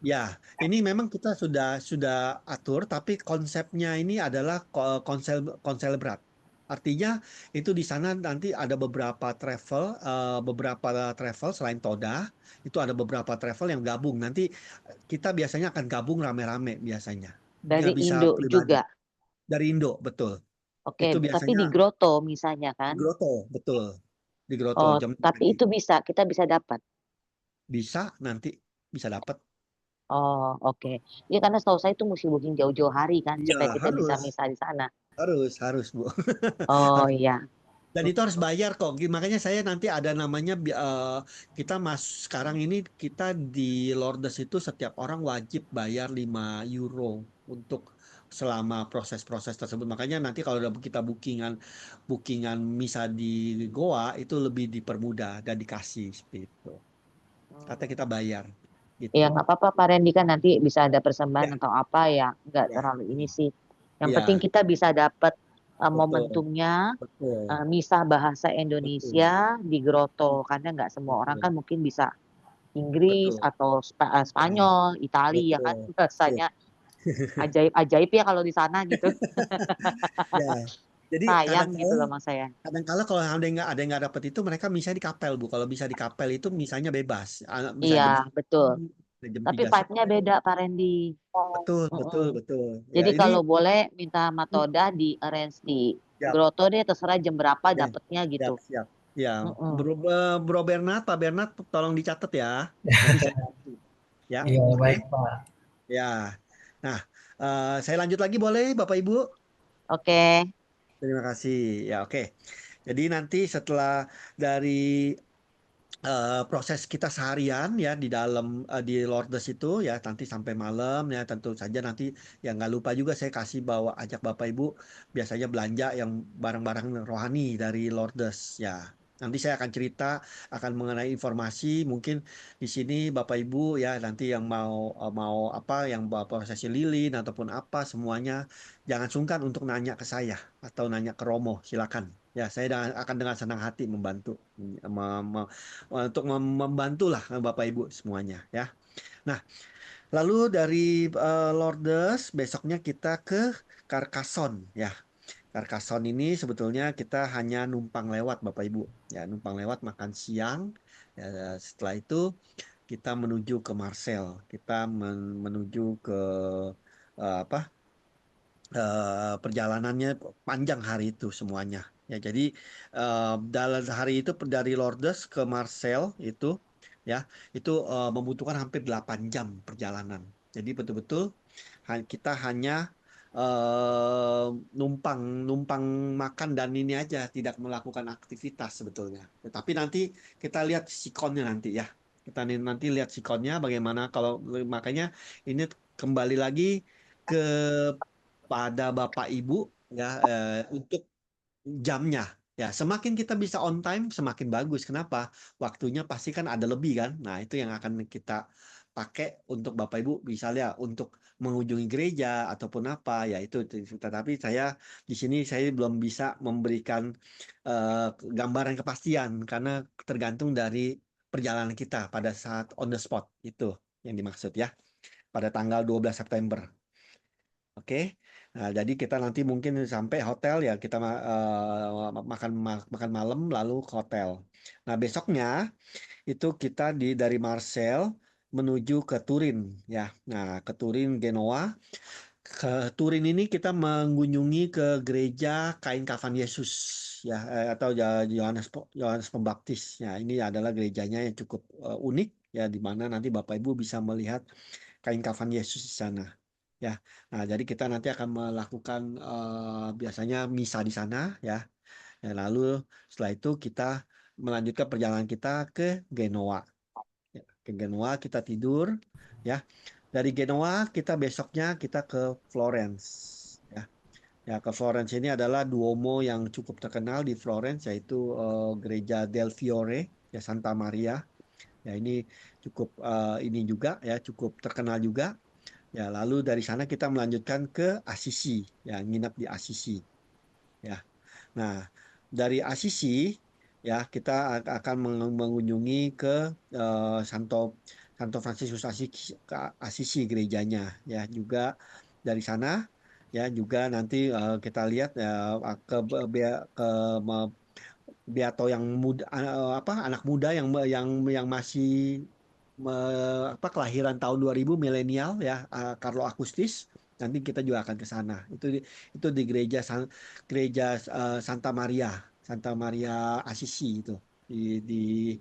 ya, ini memang kita sudah atur, tapi konsepnya ini adalah konselebrat. Artinya itu di sana nanti ada beberapa travel selain Toda, itu ada beberapa travel yang gabung. Nanti kita biasanya akan gabung rame-rame biasanya. Dari Nggak bisa Indo pribadi. juga. Dari Indo, betul. Oke, Itu tapi biasanya di Grotto misalnya di kan. Grotto, betul. Di Grotto Oh, jam tapi pagi. itu kita bisa dapat. Bisa nanti bisa dapat. Oh, oke. Ya karena setahu saya itu mesti booking jauh-jauh hari kan Iya, supaya kita bisa harus. misa di sana. Harus, Bu. Oh Harus. iya. Dan itu harus bayar kok. Makanya saya nanti ada namanya kita sekarang ini kita di Lourdes itu setiap orang wajib bayar 5 euro untuk selama proses-proses tersebut. Makanya nanti kalau udah kita bookingan bookingan misa di Goa itu lebih dipermudah dan dikasih seperti itu. Katanya kita bayar Ya gitu. nggak apa-apa Pak Randy kan nanti bisa ada persembahan Ya, atau apa ya. Nggak ya, terlalu ini sih. Yang penting ya, kita bisa dapat betul, momentumnya betul, misa bahasa Indonesia betul, di Grotto karena nggak semua orang kan betul, mungkin bisa Inggris betul, atau betul, Spanyol, Itali ya kan betul. Iya. bahasanya ajaib-ajaib ya kalau di sana gitu. Ya, jadi Sayang gitu kadang-kala loh mas saya. kadang-kala kalau ada yang nggak dapat itu mereka bisa di kapel Bu. Kalau bisa di kapel itu misalnya bebas. Bisa Iya jam betul. 9, jam Tapi 3 vibe-nya sore. beda Pak Randy. Betul, Mm-mm. betul, betul. Ya Jadi ini kalau boleh minta Matoda di arrange di siap. Grotto deh terserah jam berapa Oke, dapetnya gitu. siap, siap. Ya, Mm-mm. Bro Bernard, Pak Bernard, tolong dicatat ya. Nanti saya bantu. Ya, Iya, oke. baik Pak. Ya. Nah, saya lanjut lagi boleh, Bapak Ibu? Oke. Terima kasih. Ya, oke. Jadi nanti setelah dari proses kita seharian ya di dalam di Lourdes itu ya nanti sampai malam ya tentu saja nanti ya nggak lupa juga saya kasih bawa ajak Bapak Ibu biasanya belanja yang barang-barang rohani dari Lourdes ya. Nanti saya akan cerita akan mengenai informasi mungkin di sini Bapak Ibu ya nanti yang mau apa yang bawa prosesi lilin ataupun apa semuanya jangan sungkan untuk nanya ke saya atau nanya ke Romo silakan. Ya, saya akan dengan senang hati membantu untuk membantulah Bapak Ibu semuanya ya. Nah, lalu dari Lourdes besoknya kita ke Carcassonne ya. Carcassonne ini sebetulnya kita hanya numpang lewat Bapak Ibu. Ya, numpang lewat makan siang. Ya, setelah itu kita menuju ke Marseille, kita menuju ke apa perjalanannya panjang hari itu semuanya. Ya, jadi dalam hari itu dari Lourdes ke Marseille itu ya itu membutuhkan hampir 8 jam perjalanan. Jadi betul-betul kita hanya numpang numpang makan dan ini aja, tidak melakukan aktivitas sebetulnya. Tetapi nanti kita lihat sikonnya nanti ya. Kita nanti lihat sikonnya bagaimana, kalau makanya ini kembali lagi ke pada Bapak Ibu ya, untuk jamnya. Ya, semakin kita bisa on time, semakin bagus. Kenapa? Waktunya pasti kan ada lebih kan. Nah, itu yang akan kita pakai untuk Bapak Ibu, misalnya untuk mengunjungi gereja ataupun apa, ya itu. Tetapi saya di sini saya belum bisa memberikan gambaran kepastian karena tergantung dari perjalanan kita pada saat on the spot itu yang dimaksud ya, pada tanggal 12 September. Oke, nah, jadi kita nanti mungkin sampai hotel ya, kita makan malam lalu ke hotel. Nah, besoknya itu kita dari Marseille menuju ke Turin ya. Nah, ke Turin, Genoa. Ke Turin ini kita mengunjungi ke gereja kain kafan Yesus ya, atau Yohanes Pembaptis. Ya, ini adalah gerejanya yang cukup unik ya, di mana nanti Bapak Ibu bisa melihat kain kafan Yesus di sana. Ya, nah jadi kita nanti akan melakukan biasanya misa di sana ya. Ya, lalu setelah itu kita melanjutkan perjalanan kita ke Genoa. Ya, ke Genoa kita tidur ya. Dari Genoa kita besoknya kita ke Florence ya. Ya, ke Florence ini adalah Duomo yang cukup terkenal di Florence, yaitu Gereja Del Fiore ya, Santa Maria. Ya, ini cukup ini juga ya, cukup terkenal juga. Ya, lalu dari sana kita melanjutkan ke Assisi, ya, nginap di Assisi. Ya, nah dari Assisi ya kita akan mengunjungi ke Santo Santo Fransiskus Assisi, ke Assisi gerejanya, ya juga dari sana ya juga nanti kita lihat ke Beato yang muda, anak muda yang masih kelahiran tahun 2000 milenial ya, Carlo Akustis. Nanti kita juga akan ke sana. Itu di gereja Santa Maria, Santa Maria Assisi itu, di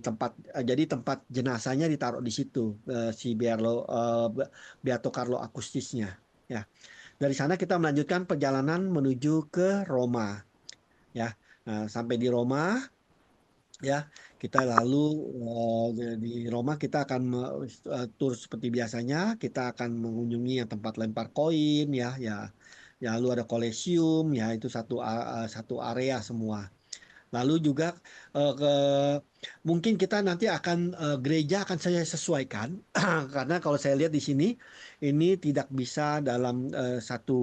tempat, jadi tempat jenazahnya ditaruh di situ, si Beato Carlo Akustisnya ya. Dari sana kita melanjutkan perjalanan menuju ke Roma ya. Nah, sampai di Roma ya, kita lalu di Roma kita akan tur seperti biasanya. Kita akan mengunjungi yang tempat lempar koin ya, ya lalu ada Colosseum ya, itu satu area semua. Lalu juga mungkin kita nanti akan gereja akan saya sesuaikan karena kalau saya lihat di sini ini tidak bisa dalam satu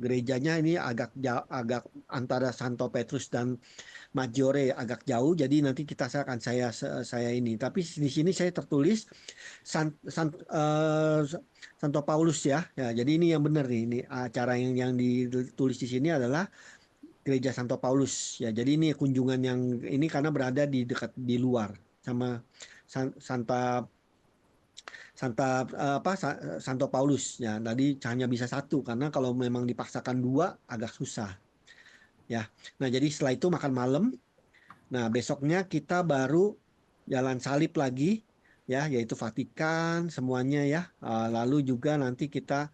gerejanya, ini agak antara Santo Petrus dan Maggiore agak jauh, jadi nanti saya ini. Tapi di sini saya tertulis Santo Paulus ya. Ya, jadi ini yang benar nih. Ini acara yang ditulis di sini adalah Gereja Santo Paulus ya. Jadi ini kunjungan yang ini karena berada di dekat di luar sama Santa Santa Santo Paulus ya. Tadi hanya bisa satu karena kalau memang dipaksakan dua agak susah ya. Nah, jadi setelah itu makan malam. Nah, besoknya kita baru jalan salib lagi ya, yaitu Vatikan semuanya ya. Lalu juga nanti kita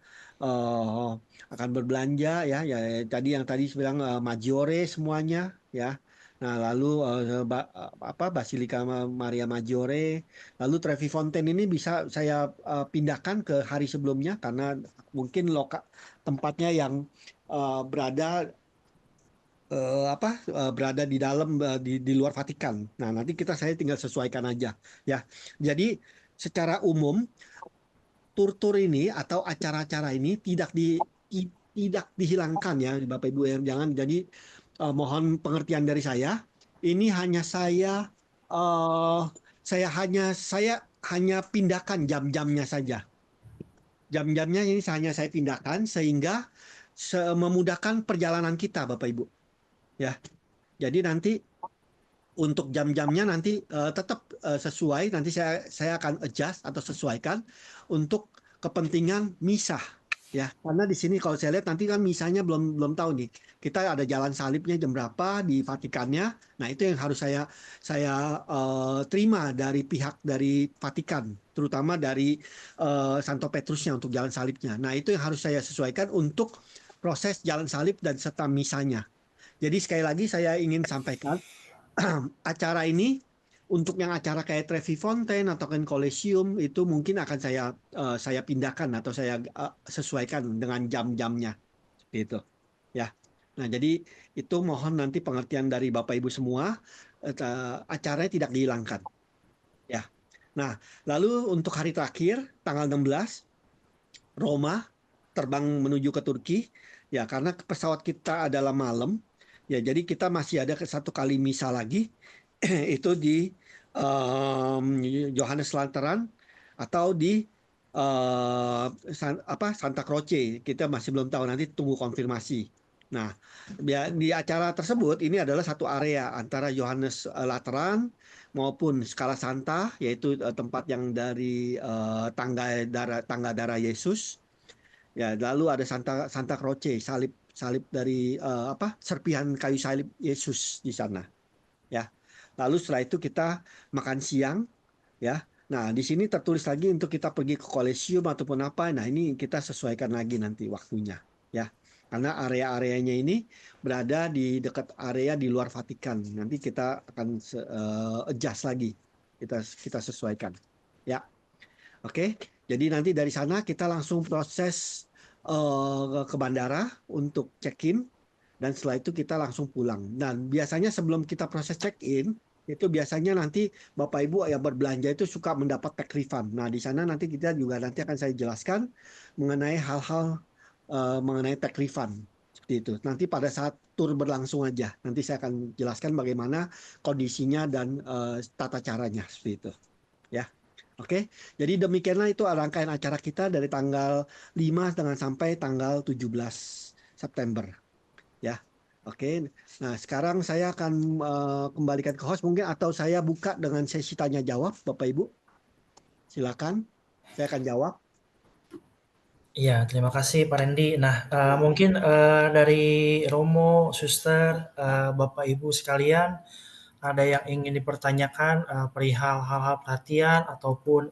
akan berbelanja ya, tadi yang tadi bilang Maggiore semuanya ya. Nah, lalu Basilika Maria Maggiore, lalu Trevi Fontaine ini bisa saya pindahkan ke hari sebelumnya karena mungkin tempatnya yang berada berada di dalam di luar Vatikan. Nah, nanti saya tinggal sesuaikan aja ya. Jadi secara umum tur-tur ini atau acara-acara ini tidak dihilangkan ya Bapak Ibu yang jangan, jadi mohon pengertian dari saya. Ini hanya saya hanya pindahkan jam-jamnya saja. Jam-jamnya ini hanya saya pindahkan sehingga memudahkan perjalanan kita Bapak Ibu. Ya. Jadi nanti Untuk jam-jamnya nanti tetap sesuai, nanti saya akan adjust atau sesuaikan untuk kepentingan misa ya. Karena di sini kalau saya lihat nanti kan misanya belum tahu nih. Kita ada jalan salibnya jam berapa di Vatikannya. Nah, itu yang harus saya terima dari pihak dari Vatikan, terutama dari Santo Petrusnya untuk jalan salibnya. Nah, itu yang harus saya sesuaikan untuk proses jalan salib dan serta misanya. Jadi sekali lagi saya ingin sampaikan acara ini untuk yang acara kayak Trevi Fontaine atau kan Coliseum itu mungkin akan saya pindahkan atau saya sesuaikan dengan jam-jamnya gitu ya. Nah, jadi itu mohon nanti pengertian dari Bapak Ibu semua, acaranya tidak dihilangkan ya. Nah, lalu untuk hari terakhir tanggal 16 Roma terbang menuju ke Turki ya, karena pesawat kita adalah malam ya, jadi kita masih ada satu kali misa lagi itu di Johannes Lantaran atau di Santa Croce. Kita masih belum tahu, nanti tunggu konfirmasi. Nah, di acara tersebut ini adalah satu area antara Johannes Lateran maupun Scala Santa, yaitu tempat yang dari tangga darah Yesus. Ya, lalu ada Santa Croce, salib dari serpihan kayu salib Yesus di sana. Ya. Lalu setelah itu kita makan siang, ya. Nah, di sini tertulis lagi untuk kita pergi ke Kolesium ataupun apa. Nah, ini kita sesuaikan lagi nanti waktunya, ya. Karena area-areanya ini berada di dekat area di luar Vatikan. Nanti kita akan adjust lagi. Kita sesuaikan. Ya. Oke. Jadi nanti dari sana kita langsung proses ke bandara untuk check-in dan setelah itu kita langsung pulang. Dan biasanya sebelum kita proses check-in, itu biasanya nanti Bapak Ibu yang berbelanja itu suka mendapat tax refund. Nah, di sana nanti kita juga nanti akan saya jelaskan mengenai hal-hal mengenai tax refund. Seperti itu. Nanti pada saat tur berlangsung aja, nanti saya akan jelaskan bagaimana kondisinya dan tata caranya seperti itu. Ya. Oke, jadi demikianlah itu rangkaian acara kita dari tanggal 5 dengan sampai tanggal 17 September. Ya, oke. Nah, sekarang saya akan kembalikan ke host mungkin atau saya buka dengan sesi tanya jawab, Bapak Ibu. Silakan, saya akan jawab. Iya, terima kasih Pak Randy. Nah, mungkin dari Romo, Suster, Bapak Ibu sekalian, ada yang ingin dipertanyakan perihal hal-hal perhatian ataupun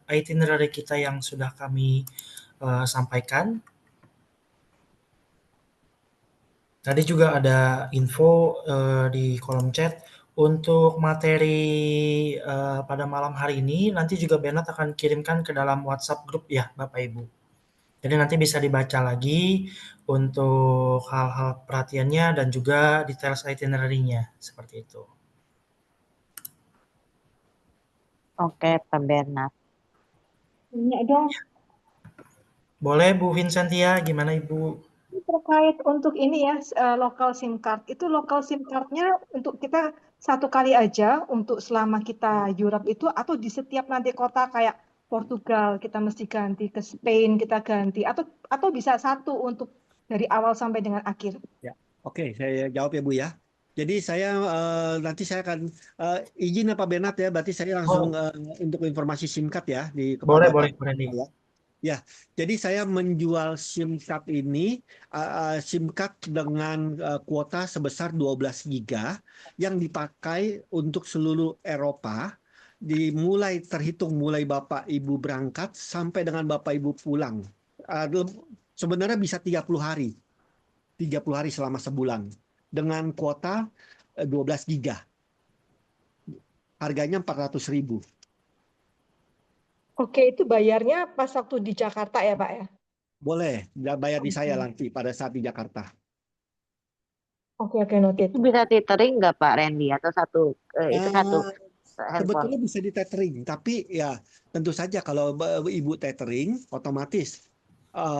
itinerary kita yang sudah kami sampaikan. Tadi juga ada info di kolom chat untuk materi pada malam hari ini. Nanti juga Bernard akan kirimkan ke dalam WhatsApp grup ya, Bapak Ibu. Jadi nanti bisa dibaca lagi untuk hal-hal perhatiannya dan juga details itinerary-nya seperti itu. Oke, Pak Bernard. Tanya dong, Boleh Bu Vincentia, gimana Ibu? ini terkait untuk ini ya, lokal SIM card. Itu lokal SIM card-nya untuk kita satu kali aja untuk selama kita Europe itu, atau di setiap nanti kota kayak Portugal kita mesti ganti, ke Spain kita ganti, atau bisa satu untuk dari awal sampai dengan akhir. Ya, oke, saya jawab ya Bu ya. Jadi nanti saya akan izin Pak Bernard ya, berarti saya langsung untuk informasi SIM card ya Boleh, kepada Pak Randy. Ya, jadi saya menjual SIM card ini, SIM card dengan kuota sebesar 12 giga yang dipakai untuk seluruh Eropa, terhitung mulai Bapak Ibu berangkat sampai dengan Bapak Ibu pulang. Sebenarnya bisa 30 hari selama sebulan dengan kuota 12 giga. Harganya 400.000. Oke, itu bayarnya pas waktu di Jakarta ya Pak ya? Boleh, bayar di saya nanti pada saat di Jakarta. Oke, noted. Itu bisa tethering nggak Pak Randy atau itu satu handphone? Sebetulnya bisa di tethering, tapi ya tentu saja kalau Ibu tethering, otomatis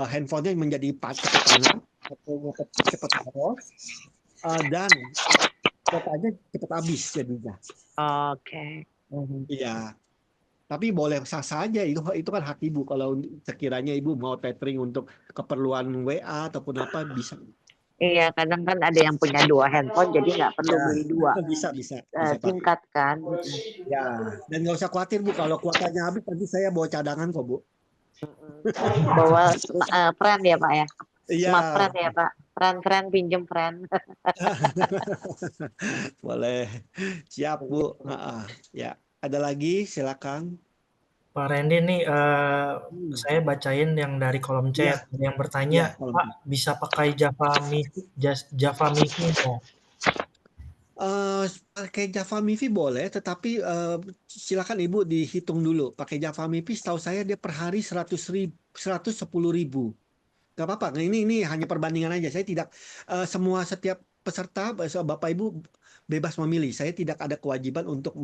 handphonenya menjadi cepat panas, cepat boros, dan kuotanya cepat habis jadinya. Oke. Iya. Tapi boleh sah-sah aja, itu kan hak Ibu. Kalau sekiranya Ibu mau tethering untuk keperluan WA ataupun apa, bisa. Iya, kadang kan ada yang punya 2 handphone jadi nggak perlu Ya, beli 2 bisa SIM Pak. card kan. Ya, dan nggak usah khawatir Bu, kalau kuotanya habis nanti saya bawa cadangan kok Bu. Bawa friend ya Pak ya. Smart Iya, friend ya Pak. Friend pinjem friend. boleh. Siap Bu. Ya, ada lagi silakan. Pak Randy nih, saya bacain yang dari kolom Iya, chat. Ada yang bertanya, iya, kalau Pak bisa pakai Java MIFI nggak? Eh, pakai Java MIFI boleh, tetapi silakan Ibu dihitung dulu. Pakai Java MIFI, setahu saya dia per hari 110.000. Gak apa-apa. Nah, ini hanya perbandingan aja. Saya tidak setiap peserta Bapak Ibu bebas memilih. Saya tidak ada kewajiban untuk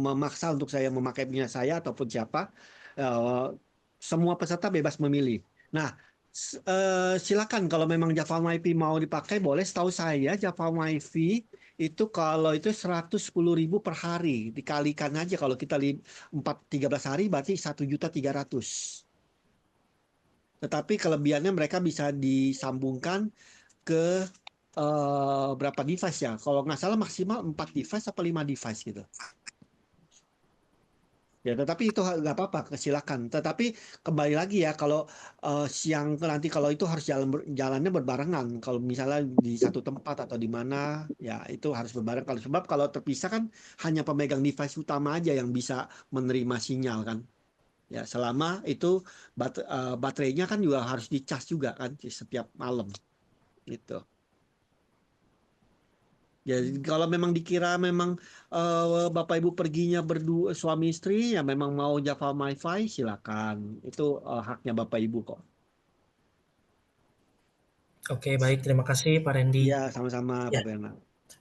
memaksa untuk saya memakai punya saya ataupun siapa. Eh, semua peserta bebas memilih. Nah, silakan kalau memang Java MiFi mau dipakai boleh. Setahu saya Java MiFi itu kalau itu 110.000 per hari, dikalikan aja kalau kita 13 hari berarti 1.300.000. Tetapi kelebihannya mereka bisa disambungkan ke berapa device ya? Kalau nggak salah maksimal 4 device atau 5 device gitu. Ya, tetapi itu nggak apa-apa, silakan. Tetapi kembali lagi ya, kalau siang nanti kalau itu harus jalannya berbarengan. Kalau misalnya di satu tempat atau di mana, ya itu harus berbareng. Sebab kalau terpisah kan hanya pemegang device utama aja yang bisa menerima sinyal kan. Ya, selama itu baterainya kan juga harus dicas juga kan setiap malam gitu. Jadi kalau memang dikira memang Bapak Ibu perginya berdua suami istri ya memang mau Java MiFi silakan. Itu haknya Bapak Ibu kok. Oke, baik. Terima kasih Pak Randy. Iya, sama-sama Ya, Pak Bernard.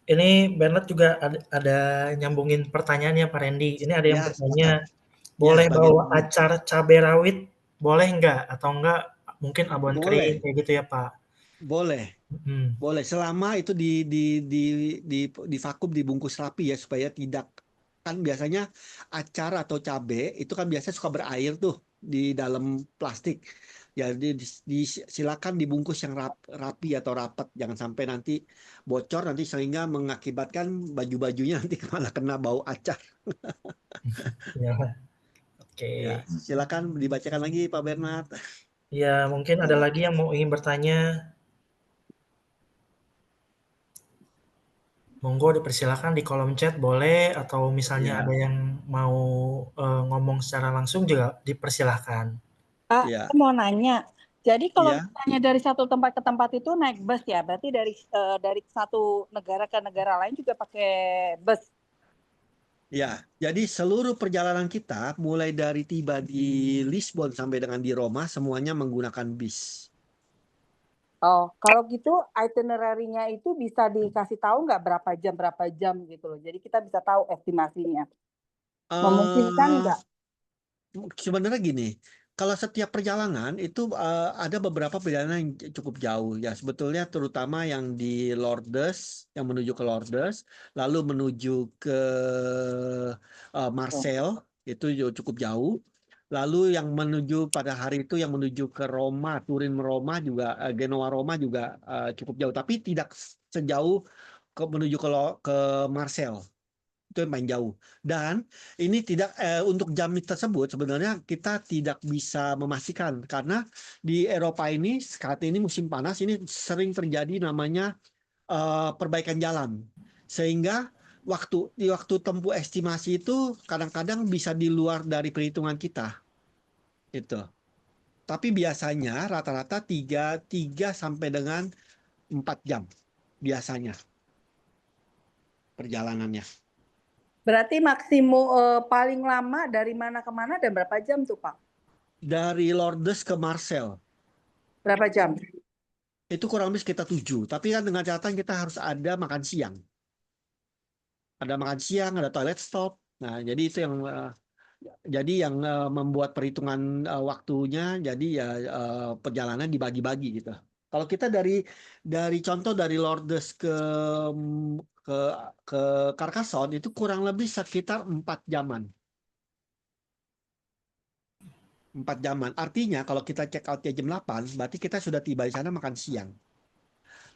ini Bernard juga ada nyambungin pertanyaannya Pak Randy. Ini ada yang Ya, bertanya, silakan. Ya, boleh sebagai bawa acar cabai rawit, boleh nggak? Atau enggak mungkin abon kering boleh, kayak gitu ya Pak? boleh. Hmm. Boleh selama itu di vakum dibungkus rapi ya supaya tidak kan biasanya acar atau cabe itu kan biasanya suka berair tuh di dalam plastik. Jadi silakan dibungkus yang rapi atau rapat jangan sampai nanti bocor nanti sehingga mengakibatkan baju-bajunya nanti malah kena bau acar. Ya, Ya, oke. silakan dibacakan lagi Pak Bernard. Ya, mungkin ada lagi yang ingin bertanya. Monggo dipersilakan di kolom chat boleh atau misalnya ada Ya, yang mau ngomong secara langsung juga dipersilahkan. ya, Saya mau nanya, jadi kalau ya. misalnya dari satu tempat ke tempat itu naik bus ya, berarti dari satu negara ke negara lain juga pakai bus. Ya, jadi seluruh perjalanan kita mulai dari tiba di Lisbon sampai dengan di Roma semuanya menggunakan bis. Oh, kalau gitu itinerary-nya itu bisa dikasih tahu nggak berapa jam gitu loh. Jadi kita bisa tahu estimasinya. Memungkinkan eh nggak? Sebenarnya gini, kalau setiap perjalanan itu ada beberapa perjalanan yang cukup jauh ya. Sebetulnya terutama yang di Lourdes, yang menuju ke Lourdes, lalu menuju ke Marseille itu juga cukup jauh. Lalu yang menuju pada hari itu yang menuju ke Roma, Turin Roma juga, Genoa Roma juga cukup jauh, tapi tidak sejauh menuju ke Marseille itu yang paling jauh. Dan ini tidak untuk jam tersebut sebenarnya kita tidak bisa memastikan karena di Eropa ini saat ini musim panas ini sering terjadi namanya perbaikan jalan sehingga di waktu tempuh estimasi itu kadang-kadang bisa di luar dari perhitungan kita itu. Tapi biasanya rata-rata 3 sampai dengan 4 jam biasanya perjalanannya. Berarti maksimum paling lama dari mana ke mana dan berapa jam tuh Pak? Dari Lourdes ke Marseille Berapa jam? itu kurang lebih sekitar 7. Tapi kan dengan catatan kita harus ada makan siang. Ada makan siang, ada toilet stop. Nah, jadi itu yang membuat perhitungan waktunya jadi ya perjalanan dibagi-bagi gitu. Kalau kita dari contoh dari Lourdes ke ke Carcassonne itu kurang lebih sekitar 4 jaman. 4 jaman. Artinya kalau kita check outnya jam 8, berarti kita sudah tiba di sana makan siang.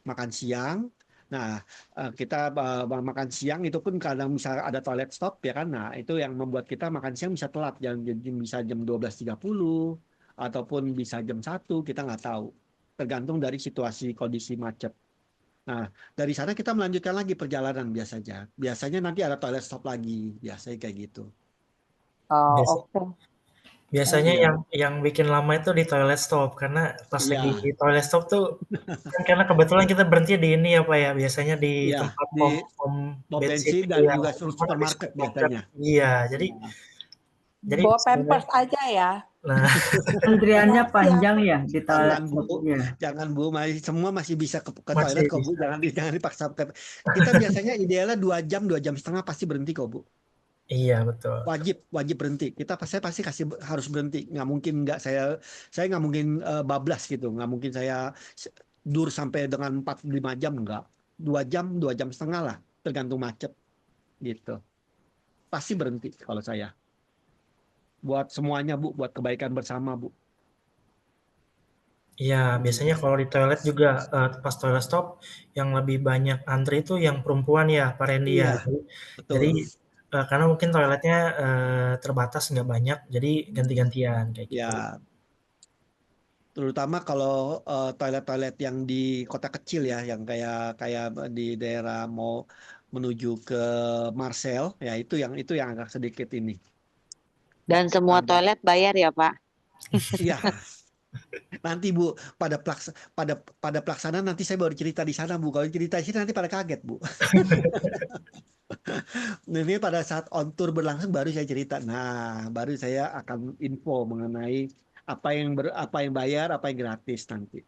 makan siang. Nah, kita makan siang itu pun kadang misalnya ada toilet stop ya kan. Nah, itu yang membuat kita makan siang bisa telat, bisa jam 12.30 ataupun bisa jam 1, kita nggak tahu. Tergantung dari situasi kondisi macet. Nah, dari sana kita melanjutkan lagi perjalanan biasanya. Biasanya nanti ada toilet stop lagi, biasanya kayak gitu. Oh, Biasa oke. biasanya Iya, yang bikin lama itu di toilet stop, karena pas lagi iya, di toilet stop tuh kan karena kebetulan kita berhenti di ini ya, Pak, ya, biasanya di iya. tempat Di pom pom bensin bensin dan iya, juga mana di supermarket supermarket. biasanya. Iya, Iya. jadi Bawa sebenarnya Pampers aja ya. nah, Antriannya Siap. panjang ya di toilet Jangan Bu, stopnya. jangan Bu, semua masih bisa ke toilet masih kok Bu. bisa. Jangan dipaksa. Kita biasanya idealnya 2 jam 2 jam setengah pasti berhenti kok Bu. Iya, betul. Wajib berhenti. Saya pasti harus berhenti. Nggak mungkin nggak saya nggak mungkin bablas gitu. Nggak mungkin saya dur sampai dengan 45 jam nggak. 2 jam 2 jam setengah lah, tergantung macet gitu. Pasti berhenti kalau saya. Buat semuanya Bu, buat kebaikan bersama Bu. Iya, biasanya kalau di toilet juga, pas toilet stop yang lebih banyak antri itu yang perempuan ya, Pak Rendy ya. Iya, Jadi, betul. karena mungkin toiletnya, terbatas nggak banyak, jadi ganti-gantian kayak gitu. Ya, terutama kalau toilet-toilet yang di kota kecil ya, yang kayak kayak di daerah mau menuju ke Marseille, ya itu yang agak sedikit ini. Dan semua Agak, toilet bayar ya, Pak? iya. Nanti Bu, pada pelaksanaan nanti saya baru cerita di sana Bu. Kalau cerita di sini nanti pada kaget Bu. Ini pada saat on tour berlangsung baru saya cerita. Nah, baru saya akan info mengenai apa yang bayar, apa yang gratis nanti.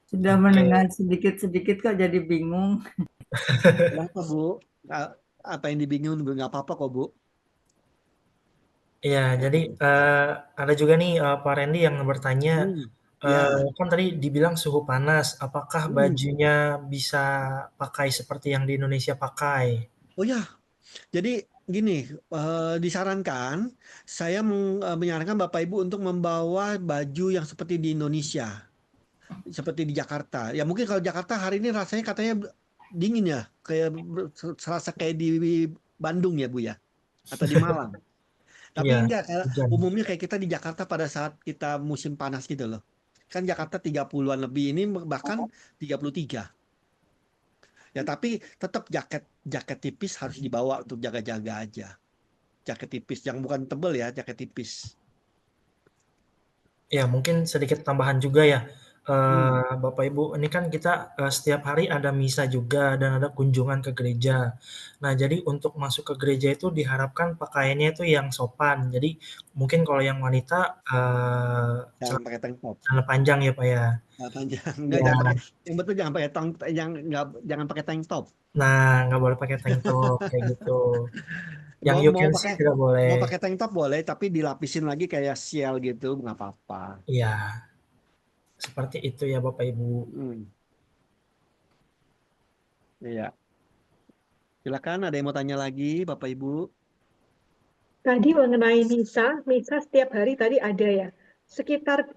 Sudah Oke. mendengar sedikit-sedikit kok jadi bingung. Kenapa Bu? Apa yang dibingung nggak apa-apa kok Bu. Iya, jadi, ada juga nih, Pak Rendy yang bertanya, Ya. kan tadi dibilang suhu panas, apakah Hmm. bajunya bisa pakai seperti yang di Indonesia pakai? Oh ya, jadi gini, disarankan saya menyarankan Bapak Ibu untuk membawa baju yang seperti di Indonesia, seperti di Jakarta. Ya mungkin kalau Jakarta hari ini rasanya katanya dingin ya, kayak serasa kayak di Bandung ya Bu ya, atau di Malang. Tapi Iya, enggak, hujan. umumnya kayak kita di Jakarta pada saat kita musim panas gitu loh. Kan Jakarta 30-an lebih, ini bahkan 33. Ya tapi tetap jaket tipis harus dibawa untuk jaga-jaga aja. Jaket tipis yang bukan tebel ya, jaket tipis. Ya, mungkin sedikit tambahan juga ya, Bapak Ibu, ini kan kita, setiap hari ada misa juga dan ada kunjungan ke gereja. Nah, jadi untuk masuk ke gereja itu diharapkan pakaiannya itu yang sopan. Jadi mungkin kalau yang wanita, Jangan pakai tank top. celana panjang ya, Pak, ya. Nggak panjang. Enggak, Iya. jangan pakai. Yang betul jangan pakai tank top. Nah, nggak boleh pakai tank top kayak gitu. Yang Mau you mau can see pakai tidak boleh. mau pakai tank top boleh, tapi dilapisin lagi kayak sial gitu, nggak apa-apa. Iya, seperti itu ya Bapak Ibu. Iya. Silakan, ada yang mau tanya lagi, Bapak Ibu? Tadi mengenai misa setiap hari tadi ada ya. Sekitar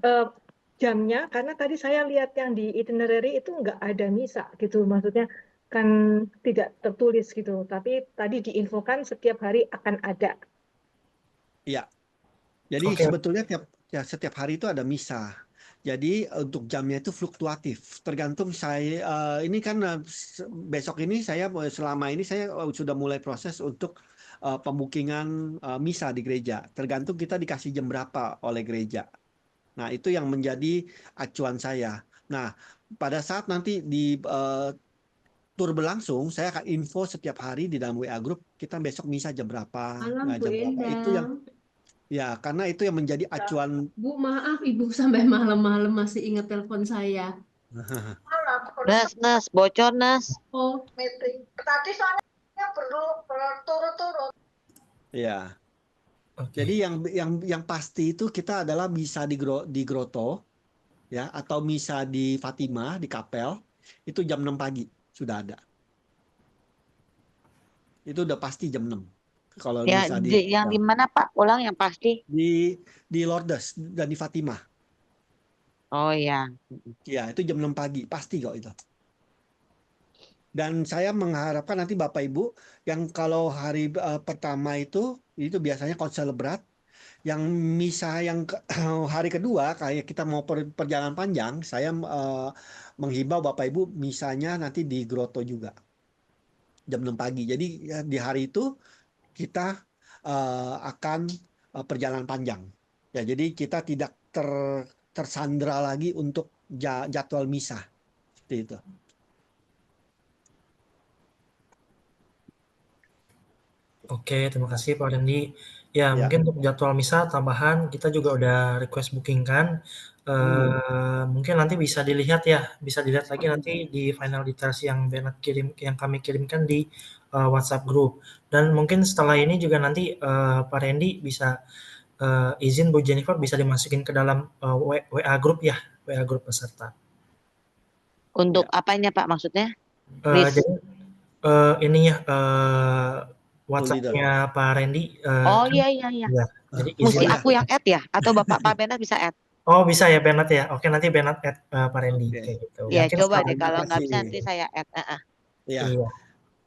jamnya, karena tadi saya lihat yang di itinerary itu nggak ada misa gitu. Maksudnya kan tidak tertulis gitu. Tapi tadi diinfokan setiap hari akan ada. Iya. Jadi Oke. sebetulnya setiap hari itu ada misa. Jadi untuk jamnya itu fluktuatif, tergantung saya. Ini kan besok ini selama ini saya sudah mulai proses untuk pembukingan misa di gereja. Tergantung kita dikasih jam berapa oleh gereja. Nah itu yang menjadi acuan saya. Nah pada saat nanti di tur berlangsung, saya akan info setiap hari di dalam WA group kita besok misa jam berapa, jam berapa. Itu yang ya, karena itu yang menjadi acuan. Bu, maaf Ibu sampai malam-malam masih ingat telepon saya. Nas, bocor Nas. Oh, Meeting. Tadi soalnya perlu berturut-turut. Ya. Oke. Jadi yang pasti itu kita adalah misa di Groto, ya, atau misa di Fatima di Kapel itu jam 6 pagi sudah ada. Itu udah pasti jam 6. Kalau Ya, misa yang di mana Pak? Ulang yang pasti. di Lourdes dan di Fatima. Oh ya. Ya, itu jam 6 pagi, pasti kok itu. Dan saya mengharapkan nanti Bapak Ibu yang kalau hari pertama itu biasanya konselor berat, yang misa yang hari kedua kayak kita mau perjalanan panjang, saya menghimbau Bapak Ibu misanya nanti di Grotto juga jam 6 pagi. Jadi ya, di hari itu kita akan perjalanan panjang. Ya, jadi kita tidak tersandra lagi untuk jadwal misa. Seperti itu. Oke, terima kasih Pak Randy. Ya, Ya. mungkin untuk jadwal misa tambahan kita juga udah request booking kan. Mungkin nanti bisa dilihat lagi nanti di final details yang kami kirimkan di WhatsApp group. Dan mungkin setelah ini juga nanti Pak Randy bisa izin Bu Jennifer bisa dimasukin ke dalam WA group ya, WA group peserta. Untuk apanya Pak maksudnya? Jadi ininya WhatsApp-nya Pak Randy. Oh iya. Ya, jadi Mesti izin. aku yang add ya? Atau Pak Bernard bisa add? Oh bisa ya Bernard ya. Oke nanti Bernard add Pak Randy kayak gitu. Ya Mungkin coba setelah deh ini- kalau nggak bisa nanti saya add. Ya. Iya.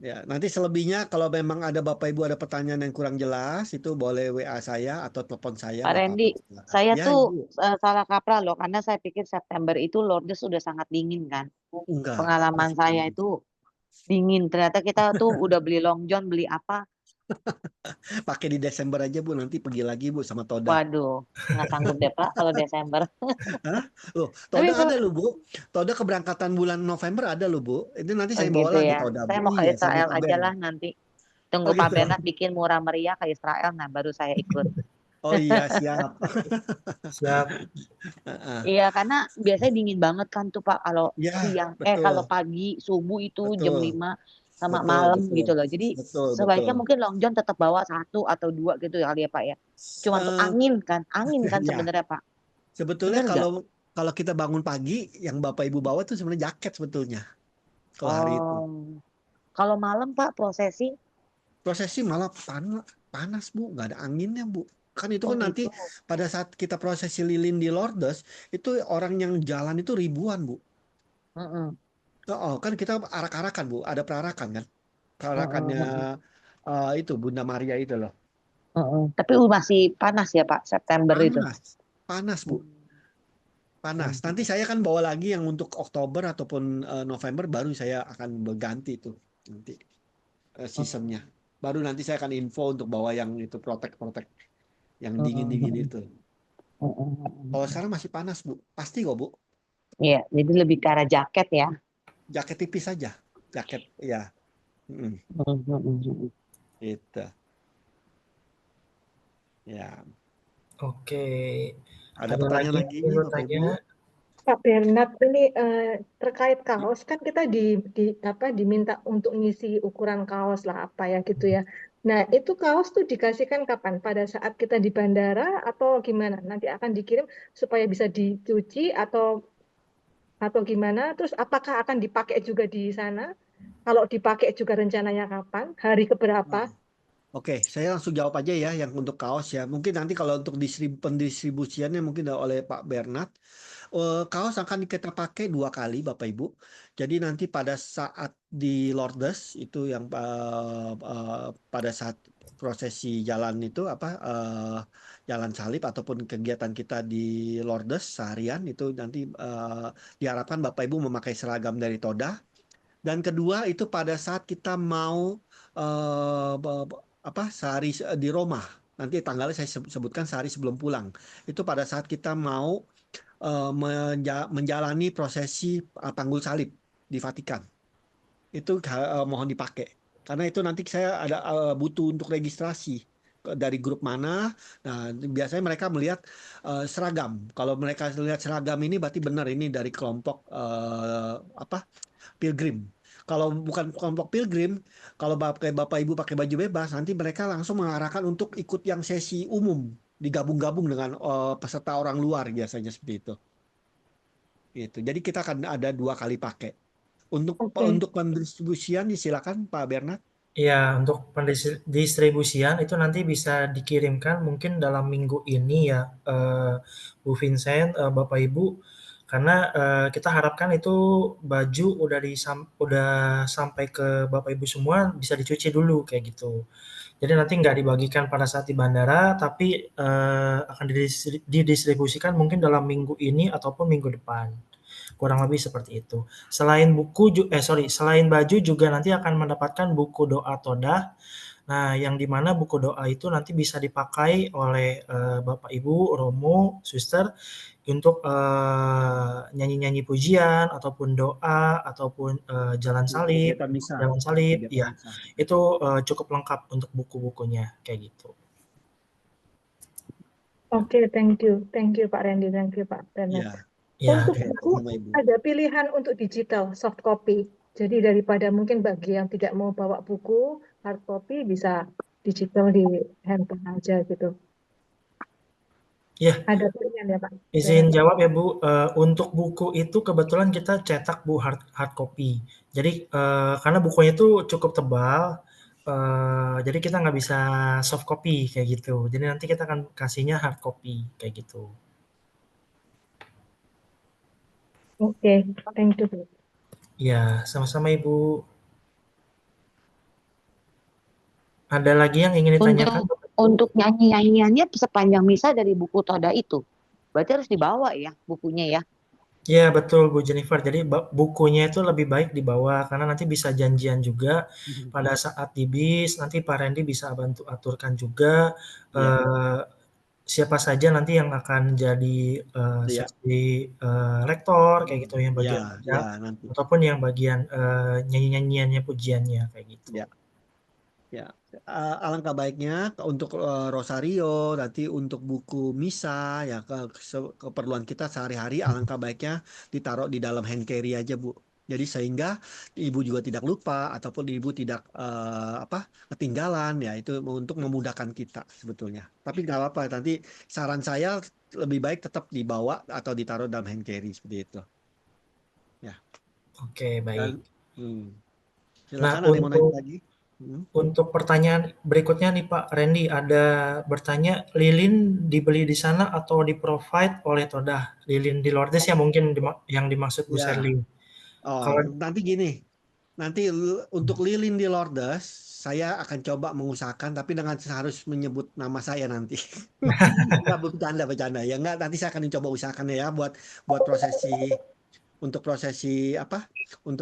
Ya, nanti selebihnya kalau memang ada Bapak Ibu ada pertanyaan yang kurang jelas itu boleh WA saya atau telepon saya. Pak nggak Randy, apa-apa, silakan. saya Ya, tuh Ibu. salah kaprah loh karena saya pikir September itu Lourdes sudah sangat dingin kan. Enggak. Pengalaman saya itu dingin. Ternyata kita tuh udah beli long john, beli apa? Pakai di Desember aja Bu, nanti pergi lagi Bu sama Toda. Waduh, nggak sanggup deh Pak kalau Desember. Hah? Loh, Tapi Toda ada loh Bu. Toda keberangkatan bulan November ada loh Bu. Itu nanti saya bawa gitu lagi ya. Toda. Saya Bu. mau ke Iya, sama Israel Pak aja Bernard. lah nanti. Tunggu Oh, Pak gitu. Bernard bikin murah meriah ke Israel, nah baru saya ikut. Oh iya, siap. Siap. Iya, karena biasanya dingin banget kan tuh Pak kalau Ya, siang, betul. kalau pagi, subuh itu jam Betul. 5 sama Betul, malam betul. gitu loh. Jadi Betul, sebaiknya betul. mungkin long john tetap bawa 1 atau 2 gitu ya kali ya Pak ya. Cuma untuk Eh, angin kan ya. sebenarnya Pak. Sebetulnya Bener nggak? kalau kita bangun pagi, yang Bapak Ibu bawa itu sebenarnya jaket sebetulnya. Kalau hari itu. Kalau malam Pak prosesi? Prosesi malah panas Bu, nggak ada anginnya Bu. Kan itu kan nanti Gitu. pada saat kita prosesi lilin di Lourdes, itu orang yang jalan itu ribuan Bu. Oh, kan kita arak-arakan Bu, ada perarakan kan. Perarakannya itu Bunda Maria itu loh. Tapi masih panas ya Pak September itu. Panas Bu. Panas. Nanti saya kan bawa lagi yang untuk Oktober ataupun November baru saya akan berganti itu nanti seasonnya. Baru nanti saya akan info untuk bawa yang itu protect yang dingin itu. Kalau sekarang masih panas Bu, pasti kok Bu. Iya, jadi lebih ke arah jaket ya. Jaket tipis saja, jaket ya. Gitu. Ya. Oke. Ada pertanyaan lagi Bapak Ibu? Pak Bernard, ini terkait kaos kan kita diminta untuk ngisi ukuran kaos lah apa ya gitu ya. Nah itu kaos tuh dikasihkan kapan? Pada saat kita di bandara atau gimana? Nanti akan dikirim supaya bisa dicuci atau gimana? Terus apakah akan dipakai juga di sana? Kalau dipakai juga rencananya kapan? Hari keberapa? Oke, saya langsung jawab aja ya yang untuk kaos ya. Mungkin nanti kalau untuk pendistribusiannya mungkin oleh Pak Bernard. Kaos akan kita pakai 2 kali Bapak Ibu. Jadi nanti pada saat di Lourdes itu yang pada saat prosesi jalan itu jalan salib ataupun kegiatan kita di Lourdes seharian itu nanti diharapkan Bapak Ibu memakai seragam dari Toda. Dan kedua itu pada saat kita mau sehari di Roma. Nanti tanggalnya saya sebutkan sehari sebelum pulang. Itu pada saat kita mau menjalani prosesi panggul salib di Vatikan. Itu mohon dipakai. Karena itu nanti saya ada butuh untuk registrasi dari grup mana. Nah, biasanya mereka melihat seragam. Kalau mereka lihat seragam ini berarti benar ini dari kelompok pilgrim. Kalau bukan kelompok pilgrim, kalau Bapak Ibu pakai baju bebas, nanti mereka langsung mengarahkan untuk ikut yang sesi umum. Digabung-gabung dengan peserta orang luar biasanya seperti itu. Gitu. Jadi kita akan ada 2 kali pakai. Untuk pendistribusian silakan Pak Bernard. Ya, untuk pendistribusian itu nanti bisa dikirimkan mungkin dalam minggu ini ya, Bu Vincent, Bapak Ibu. Karena kita harapkan itu baju udah sampai ke Bapak Ibu semua bisa dicuci dulu kayak gitu. Jadi nanti nggak dibagikan pada saat di bandara, tapi akan didistribusikan mungkin dalam minggu ini ataupun minggu depan. Kurang lebih seperti itu. Selain baju juga nanti akan mendapatkan buku doa Todah. Nah, yang di mana buku doa itu nanti bisa dipakai oleh Bapak Ibu, Romo, Suster untuk nyanyi-nyanyi pujian ataupun doa ataupun jalan salib, Kegiatan misa. jalan salib, Kegiatan ya misa. itu cukup lengkap untuk buku-bukunya kayak gitu. Oke, thank you Pak Randy, thank you Pak Bernard. Ya, Untuk Oke, buku sama Ibu. ada pilihan untuk digital soft copy. Jadi daripada mungkin bagi yang tidak mau bawa buku hard copy bisa digital di handphone aja gitu. ya. Ada pilihan ya Pak. Izin jawab ya Bu, untuk buku itu kebetulan kita cetak Bu hard copy. Jadi karena bukunya itu cukup tebal, jadi kita nggak bisa soft copy kayak gitu. Jadi nanti kita akan kasihnya hard copy kayak gitu. Oke, thank you Bu. Ya, sama-sama Ibu. Ada lagi yang ingin ditanyakan? Untuk nyanyi-nyanyiannya sepanjang misa dari buku Todah itu. Berarti harus dibawa ya bukunya ya. Ya betul Bu Jennifer, jadi bukunya itu lebih baik dibawa karena nanti bisa janjian juga pada saat di bis, nanti Pak Randy bisa bantu aturkan juga siapa saja nanti yang akan jadi seksi rektor kayak gitu yang bagian nanti. ataupun yang bagian nyanyi-nyanyiannya pujiannya kayak gitu. Ya, alangkah baiknya untuk rosario, nanti untuk buku misa, ya keperluan kita sehari-hari, alangkah baiknya ditaruh di dalam hand carry aja Bu. Jadi sehingga Ibu juga tidak lupa ataupun Ibu tidak ketinggalan, ya itu untuk memudahkan kita sebetulnya. Tapi nggak apa-apa, nanti saran saya lebih baik tetap dibawa atau ditaruh dalam hand carry seperti itu. Ya. Oke, baik. Silakan ada yang mau nanya lagi. Untuk pertanyaan berikutnya nih Pak Randy, ada bertanya lilin dibeli di sana atau di-provide oleh Todah? Lilin di Lourdes ya mungkin yang dimaksud Bu Sherly. Nanti gini, nanti untuk lilin di Lourdes saya akan coba mengusahakan, tapi dengan harus menyebut nama saya nanti. Enggak, bercanda ya. Enggak, nanti saya akan coba usahakan ya buat prosesi untuk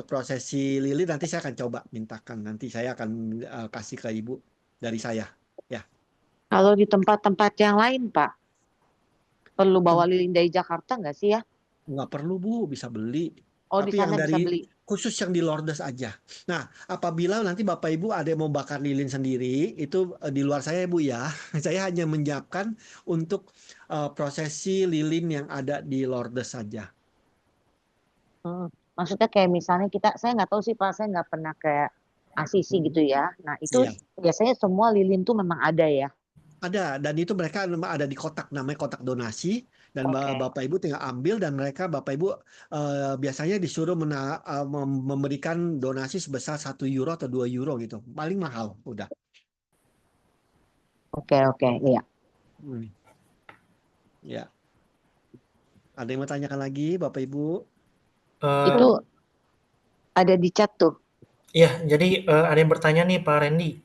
prosesi lilin nanti saya akan coba mintakan. Nanti saya akan kasih ke Ibu dari saya. Ya. Kalau di tempat-tempat yang lain Pak, perlu bawa lilin dari Jakarta nggak sih ya? Nggak perlu Bu, bisa beli. Oh, Tapi di sana yang bisa beli. Khusus yang di Lourdes aja. Nah, apabila nanti Bapak Ibu ada yang mau bakar lilin sendiri, itu di luar saya Bu ya. Saya hanya menyiapkan untuk prosesi lilin yang ada di Lourdes saja. Maksudnya kayak misalnya saya nggak tahu sih Pak, saya nggak pernah kayak Asisi gitu ya. Nah itu biasanya semua lilin tuh memang ada ya? Ada, dan itu mereka ada di kotak, namanya kotak donasi, dan Bapak Ibu tinggal ambil, dan Bapak Ibu biasanya disuruh memberikan donasi sebesar 1 euro atau 2 euro gitu, paling mahal udah. Oke, iya. Ya. Ada yang mau tanyakan lagi Bapak Ibu? Itu ada di chat tuh. Iya, jadi ada yang bertanya nih Pak Randy,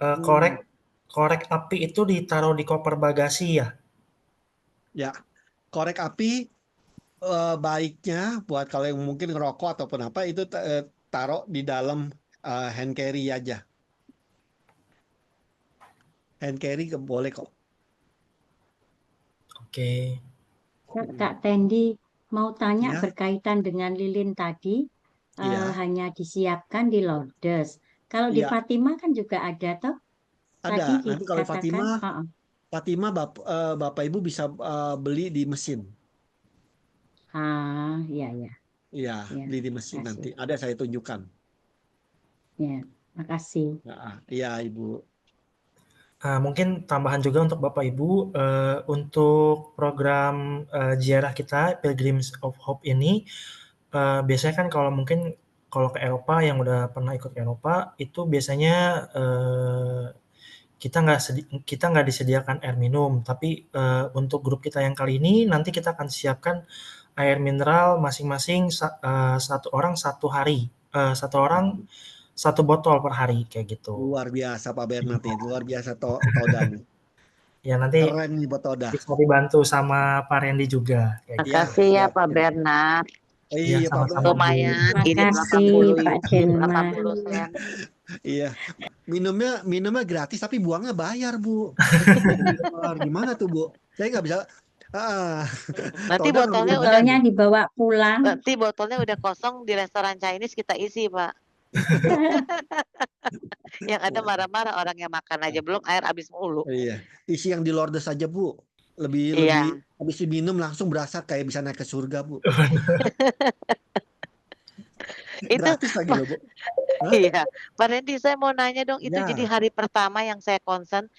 korek api itu ditaruh di koper bagasi ya? Ya, korek api baiknya buat kalau yang mungkin ngerokok ataupun apa itu taruh di dalam hand carry aja. Hand carry boleh kok. Oke. Kak Tendi mau tanya berkaitan dengan lilin tadi, hanya disiapkan di Lourdes. Kalau di Fatima kan juga ada toh? Ada. Nanti kalau Fatima Bapak Ibu bisa beli di mesin. Iya. Iya, beli di mesin nanti. Ada saya tunjukkan. Ya, makasih. Iya Ibu. Mungkin tambahan juga untuk Bapak Ibu, untuk program ziarah kita Pilgrims of Hope ini, biasanya kan kalau ke Eropa yang udah pernah ikut ke Eropa, itu biasanya kita nggak disediakan air minum, tapi untuk grup kita yang kali ini nanti kita akan siapkan air mineral masing-masing satu orang 1 hari, satu orang 1 botol per hari kayak gitu. Luar biasa Pak Bernard Iya. nih, luar biasa Toda nih. Ya nanti Keren nih buat Toda. bisa dibantu sama Pak Randy juga. Kayak gitu. Makasih ya siap, Pak siap. Bernard. Iya, Iya Pak sama-sama, Bernard. Bu. Lumayan ini Makasih 80 Pak Denmar. 80 sen. Iya. Minumnya gratis tapi buangnya bayar, Bu. Gimana tuh, Bu? Saya nggak bisa. Nanti Toda nggak botolnya boleh udah Botolnya dibawa pulang. nanti botolnya udah kosong di restoran Chinese kita isi, Pak. Yang ada marah-marah orang yang makan aja belum air habis mulu. Iya. Isi yang di Lourdes saja, Bu. Lebih Iya. habis diminum langsung berasa kayak bisa naik ke surga, Bu. Itu Gratis lagi loh, Bu. Hah? iya. Pak Randy, saya mau nanya dong, itu Ya. jadi hari pertama yang saya concern,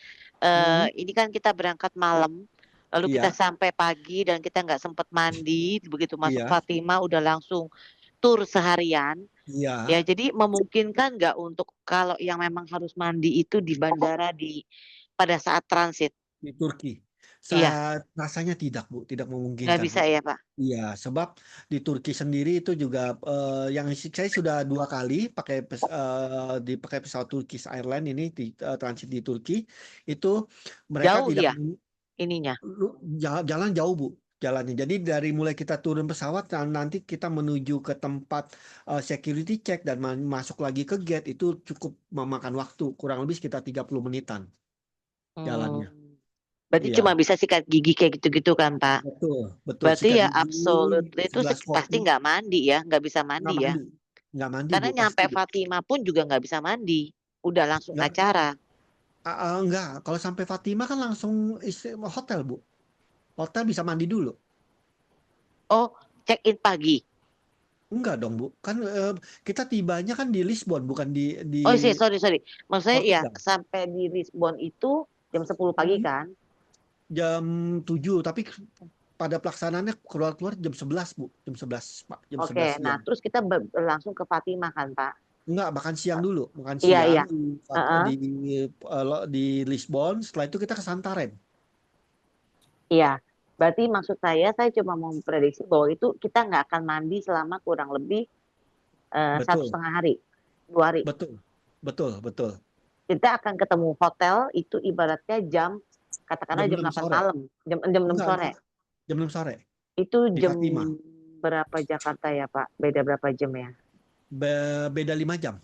ini kan kita berangkat malam, lalu kita Iya. sampai pagi dan kita nggak sempat mandi, begitu masuk Iya. Fatima udah langsung tur seharian. Iya. Ya, jadi memungkinkan nggak untuk kalau yang memang harus mandi itu di bandara pada saat transit? Di Turki. Iya. Rasanya tidak, Bu, tidak Nggak memungkinkan, bisa Bu. ya, Pak? Iya, sebab di Turki sendiri itu juga yang saya sudah 2 kali pakai pesawat Turkish Airlines ini transit di Turki itu mereka Jauh tidak ya ininya. jalan jauh, Bu, jalannya. Jadi dari mulai kita turun pesawat dan nanti kita menuju ke tempat security check dan masuk lagi ke gate itu cukup memakan waktu kurang lebih sekitar 30 menitan jalannya. Berarti Iya. cuma bisa sikat gigi kayak gitu-gitu kan, Pak? Betul. Berarti Sikat ya gigi, absolutely itu segelas pasti kopi. nggak mandi ya, nggak bisa mandi ya. Nggak mandi, Karena Bu, nyampe pasti, Bu. Fatima pun juga nggak bisa mandi, udah langsung Nggak. acara. Enggak, kalau sampai Fatima kan langsung hotel, Bu. Hotel bisa mandi dulu. Oh, check in pagi. Enggak dong, Bu. Kan kita tibanya kan di Lisbon, bukan di Oh, sorry. Maksudnya ya Portugal. sampai di Lisbon itu jam 10 pagi kan? Jam 7, tapi pada pelaksanaannya keluar jam 11, Bu. Jam 11, Pak. Jam 11 Oke, siang. nah terus kita langsung ke Fatima kan, Pak? Enggak, makan siang dulu. Makan Iya. siang di Lisbon. Setelah itu kita ke Santarem. Iya. Berarti maksud saya cuma mau memprediksi bahwa itu kita nggak akan mandi selama kurang lebih 1,5 hari, 2 hari. Betul. Kita akan ketemu hotel itu ibaratnya katakanlah jam 8 malam, jam 6 sore. Jam 6 sore. Itu Di jam Fatima. berapa Jakarta ya, Pak? Beda berapa jam ya? Beda 5 jam.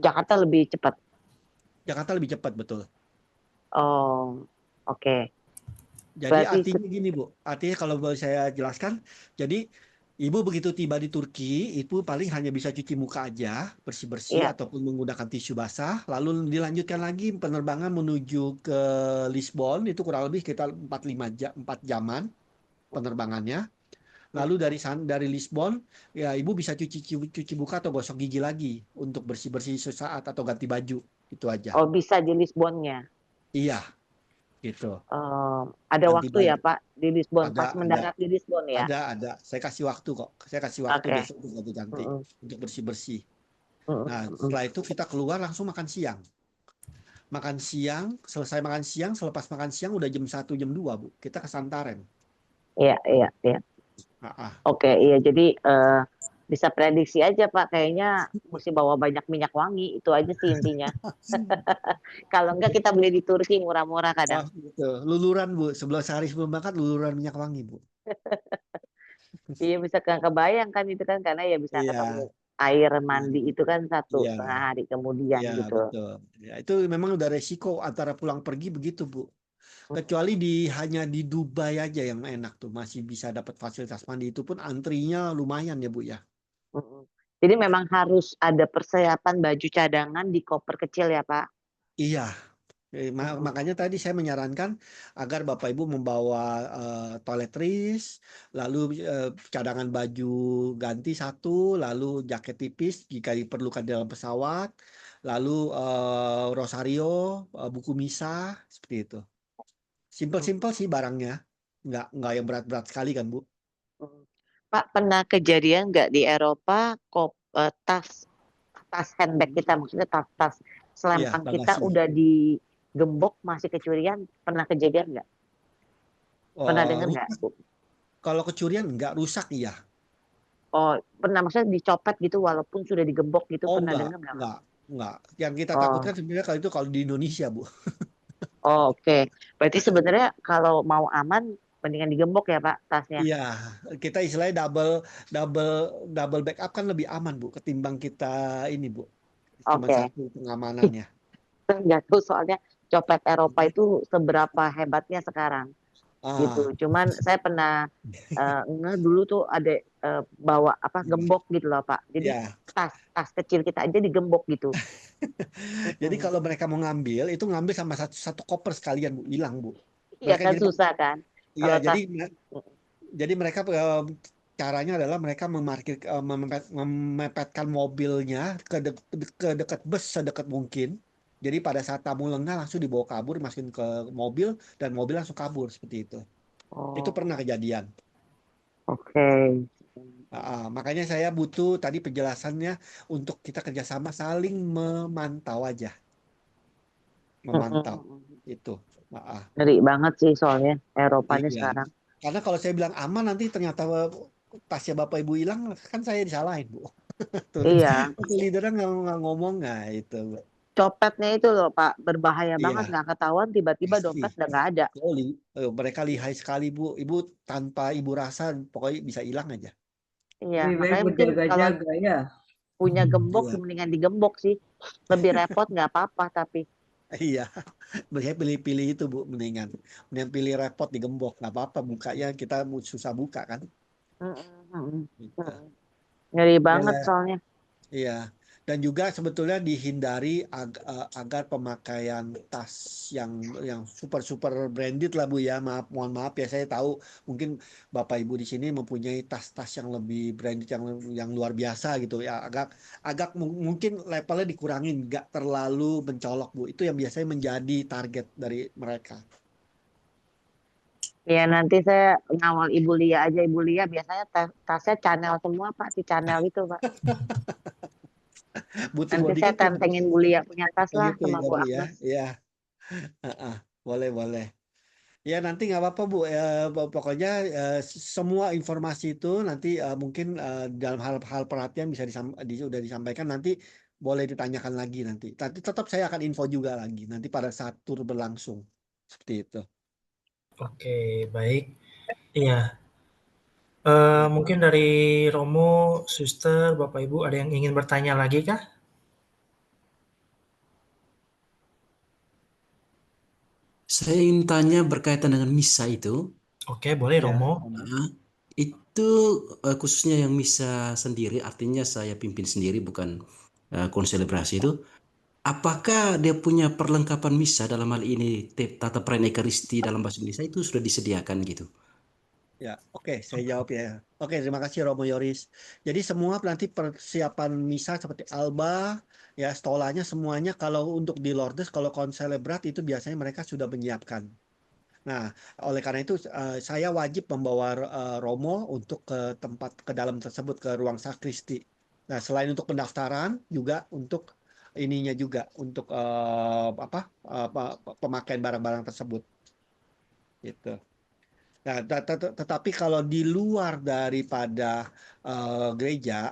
Jakarta lebih cepat. Jakarta lebih cepat, betul. Oh, oke. Jadi artinya gini, Bu. Artinya kalau boleh saya jelaskan, jadi Ibu begitu tiba di Turki, itu paling hanya bisa cuci muka aja, bersih-bersih ataupun menggunakan tisu basah, lalu dilanjutkan lagi penerbangan menuju ke Lisbon, itu kurang lebih sekitar 4 jaman penerbangannya. Lalu dari Lisbon, ya Ibu bisa cuci muka atau gosok gigi lagi untuk bersih-bersih sesaat atau ganti baju, itu aja. Oh, bisa di Lisbonnya? Iya, gitu. Ada ganti waktu baju. Ya, Pak, di Lisbon, pas mendarat di Lisbon ya? Ada. Saya kasih waktu kok. Saya kasih waktu besok untuk ganti untuk bersih-bersih. Nah, setelah itu kita keluar langsung makan siang. Selesai makan siang, selepas makan siang udah jam 1, jam 2, Bu. Kita ke Santarem. Iya. Oke, iya. Jadi bisa prediksi aja, Pak. Kayaknya mesti bawa banyak minyak wangi. Itu aja sih intinya. Kalau enggak kita beli di Turki murah-murah kadang. Gitu. Luluran, Bu. Sehari sebelum berangkat luluran minyak wangi, Bu. Iya, bisa kebayang kan itu kan. Karena ya bisa ketemu air mandi itu kan 1,5 hari kemudian gitu. Betul. Ya, itu memang udah resiko antara pulang pergi begitu, Bu. Kecuali hanya di Dubai aja yang enak tuh. Masih bisa dapat fasilitas mandi. Itu pun antrinya lumayan ya, Bu ya. Jadi memang harus ada persiapan baju cadangan di koper kecil ya, Pak? Iya. Makanya tadi saya menyarankan agar Bapak Ibu membawa toiletries, lalu cadangan baju ganti 1, lalu jaket tipis jika diperlukan dalam pesawat, lalu rosario, buku misa, seperti itu. Simpel-simpel sih barangnya, nggak yang berat-berat sekali kan, Bu? Pak, pernah kejadian nggak di Eropa tas handbag kita, maksudnya tas selempang kita udah digembok masih kecurian, pernah kejadian nggak? Pernah dengar nggak, Bu? Kalau kecurian enggak, rusak iya. Oh, pernah maksudnya dicopet gitu walaupun sudah digembok gitu, Oh pernah dengar nggak? enggak. Yang kita Oh, takutkan sebenarnya kalau di Indonesia, Bu. oh oke. Berarti sebenarnya kalau mau aman, mendingan digembok ya Pak tasnya. Iya, kita istilahnya double backup kan lebih aman, Bu, ketimbang kita ini, Bu. Cuma Oke. satu pengamanannya. Nggak tahu soalnya copet Eropa itu seberapa hebatnya sekarang gitu. Ah, Cuman saya pernah dulu tuh ada bawa apa gembok gitu loh Pak. Jadi ya. tas kecil kita aja digembok gitu. Jadi kalau mereka mau ngambil, itu ngambil sama satu koper sekalian, Bu, hilang, Bu. Iya Mereka kan jadi susah kan. iya, Kalau tas jadi mereka caranya adalah mereka memepetkan mobilnya ke dekat bus sedekat mungkin. Jadi pada saat tamu lengah langsung dibawa kabur, masukin ke mobil dan mobil langsung kabur seperti itu. Itu pernah oh kejadian. oke. Makanya saya butuh tadi penjelasannya untuk kita kerjasama saling memantau aja, memantau itu. Ngeri banget sih soalnya Eropanya Iya. sekarang. Karena kalau saya bilang aman nanti ternyata tasnya Bapak Ibu hilang, kan saya disalahin, Bu. Tuh, Iya. leadernya nggak ngomong nggak itu, Bu. Copetnya itu loh Pak, berbahaya banget, Iya, nggak ketahuan tiba-tiba dompet pasti. udah nggak ada. Oh, mereka lihai sekali, Bu. Ibu tanpa Ibu rasa pokoknya bisa hilang aja. Iya, Lebih baik makanya mungkin kalau berjaga-jaga ya. punya gembok Iya, mendingan digembok sih. Lebih repot nggak apa-apa tapi. iya. Saya pilih-pilih itu, Bu, mendingan pilih repot digembok, nggak apa-apa, bukanya kita susah buka kan. Gitu. Ngeri Ya, banget soalnya. iya. Dan juga sebetulnya dihindari agar pemakaian tas yang super branded lah, Bu, ya. Mohon maaf ya, saya tahu mungkin Bapak Ibu di sini mempunyai tas-tas yang lebih branded yang luar biasa gitu ya. Agak mungkin levelnya dikurangin, nggak terlalu mencolok, Bu. Itu yang biasanya menjadi target dari mereka. Ya nanti saya ngawal Ibu Lia aja. Ibu Lia biasanya tasnya Chanel semua Pak, si Chanel itu Pak. Butuh Nanti saya bodyguard tuh tantengin Bu Lia punya tas lah gitu sama ya, Bu Bu, ya. Agnes. Iya. Boleh. Ya nanti nggak apa-apa, Bu. Pokoknya semua informasi itu nanti mungkin dalam hal perhatian sudah disampaikan, nanti boleh ditanyakan lagi nanti. Tapi tetap saya akan info juga lagi nanti pada saat tur berlangsung seperti itu. Oke, baik. Iya. Mungkin dari Romo, Suster, Bapak Ibu ada yang ingin bertanya lagi kah? Saya ingin tanya berkaitan dengan misa itu. Oke, boleh Ya, Romo. Itu khususnya yang misa sendiri, artinya saya pimpin sendiri bukan konselebrasi itu. Apakah dia punya perlengkapan misa dalam hal ini tata perayaan Ekaristi dalam bahasa Indonesia itu sudah disediakan gitu? Ya, oke, saya jawab ya. Oke, terima kasih Romo Yoris. Jadi semua nanti persiapan misa seperti alba, ya stolanya semuanya kalau untuk di Lourdes, kalau konselebrat itu biasanya mereka sudah menyiapkan. Nah, oleh karena itu saya wajib membawa Romo untuk ke dalam tersebut, ke ruang sakristi. Nah, selain untuk pendaftaran juga untuk ininya juga untuk pemakaian barang-barang tersebut gitu. Nah, tetapi kalau di luar daripada gereja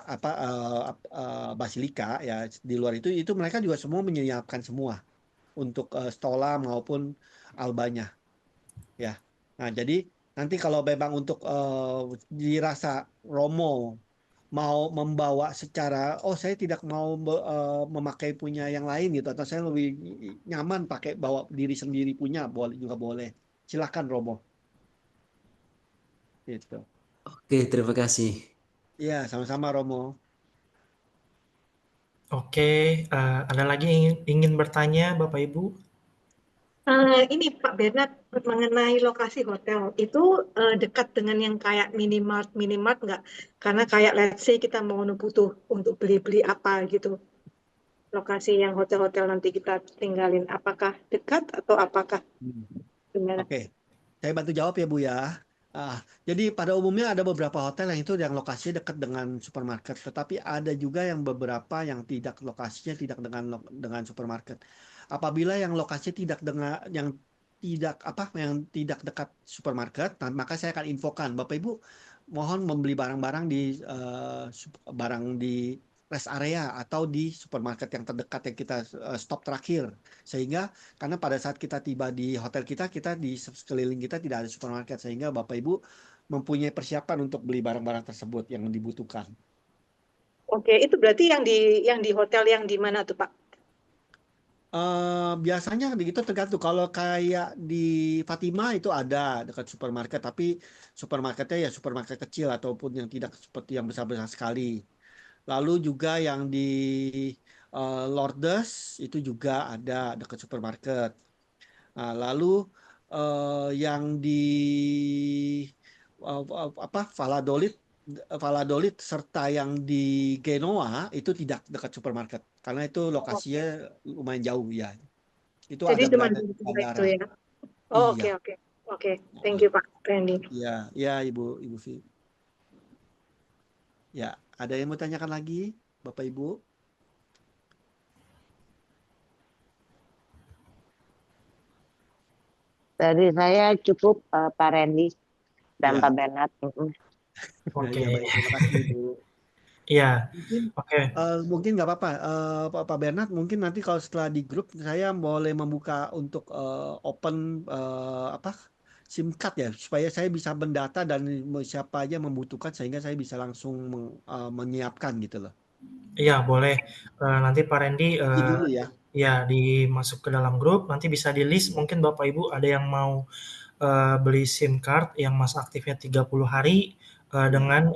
basilika ya, di luar itu mereka juga semua menyiapkan semua untuk stola maupun albanya ya. Nah, jadi nanti kalau memang untuk dirasa Romo mau membawa secara, oh saya tidak mau memakai punya yang lain gitu, atau saya lebih nyaman pakai bawa diri sendiri punya, boleh juga boleh. Silakan Romo. Gitu. Oke, terima kasih. Iya, sama-sama Romo. Oke, ada lagi yang ingin bertanya Bapak Ibu? Ini Pak Bernard mengenai lokasi hotel itu dekat dengan yang kayak minimart nggak? Karena kayak let's say kita mau butuh untuk beli-beli apa gitu. Lokasi yang hotel-hotel nanti kita tinggalin, apakah dekat atau apakah gimana? Oke, saya bantu jawab ya Bu ya. Jadi pada umumnya ada beberapa hotel yang itu yang lokasinya dekat dengan supermarket, tetapi ada juga yang beberapa yang lokasinya tidak dengan supermarket. Apabila yang lokasinya yang tidak dekat supermarket, maka saya akan infokan, Bapak Ibu mohon membeli barang-barang di rest area atau di supermarket yang terdekat yang kita stop terakhir, sehingga karena pada saat kita tiba di hotel kita di sekeliling kita tidak ada supermarket, sehingga Bapak Ibu mempunyai persiapan untuk beli barang-barang tersebut yang dibutuhkan. Oke, itu berarti yang di hotel yang di mana tuh Pak? Biasanya begitu tergantung. Kalau kayak di Fatima itu ada dekat supermarket, tapi supermarketnya ya supermarket kecil ataupun yang tidak seperti yang besar-besar sekali. Lalu juga yang di Lourdes itu juga ada dekat supermarket. Nah, lalu yang di Valladolid serta yang di Genoa itu tidak dekat supermarket karena itu lokasinya lumayan jauh ya. Itu Jadi ada cuma berada di bandara. itu ya. Oh, Iya. Oke. Thank you Pak Randy. Iya, Ibu Vi. Ya, ada yang mau tanyakan lagi, Bapak Ibu? Dari saya cukup Pak Randy dan Pak Bernard. Oke. Ya, baik, terima kasih Ibu. Iya. Mungkin nggak apa-apa, Pak Bernard. Mungkin nanti kalau setelah di grup saya boleh membuka untuk open SIM card ya, supaya saya bisa mendata dan siapa aja membutuhkan sehingga saya bisa langsung menyiapkan gitu loh. Iya boleh. Nanti Pak Randy dulu ya. Ya dimasuk ke dalam grup. Nanti bisa di list. Mungkin Bapak Ibu ada yang mau beli SIM card yang masa aktifnya 30 hari dengan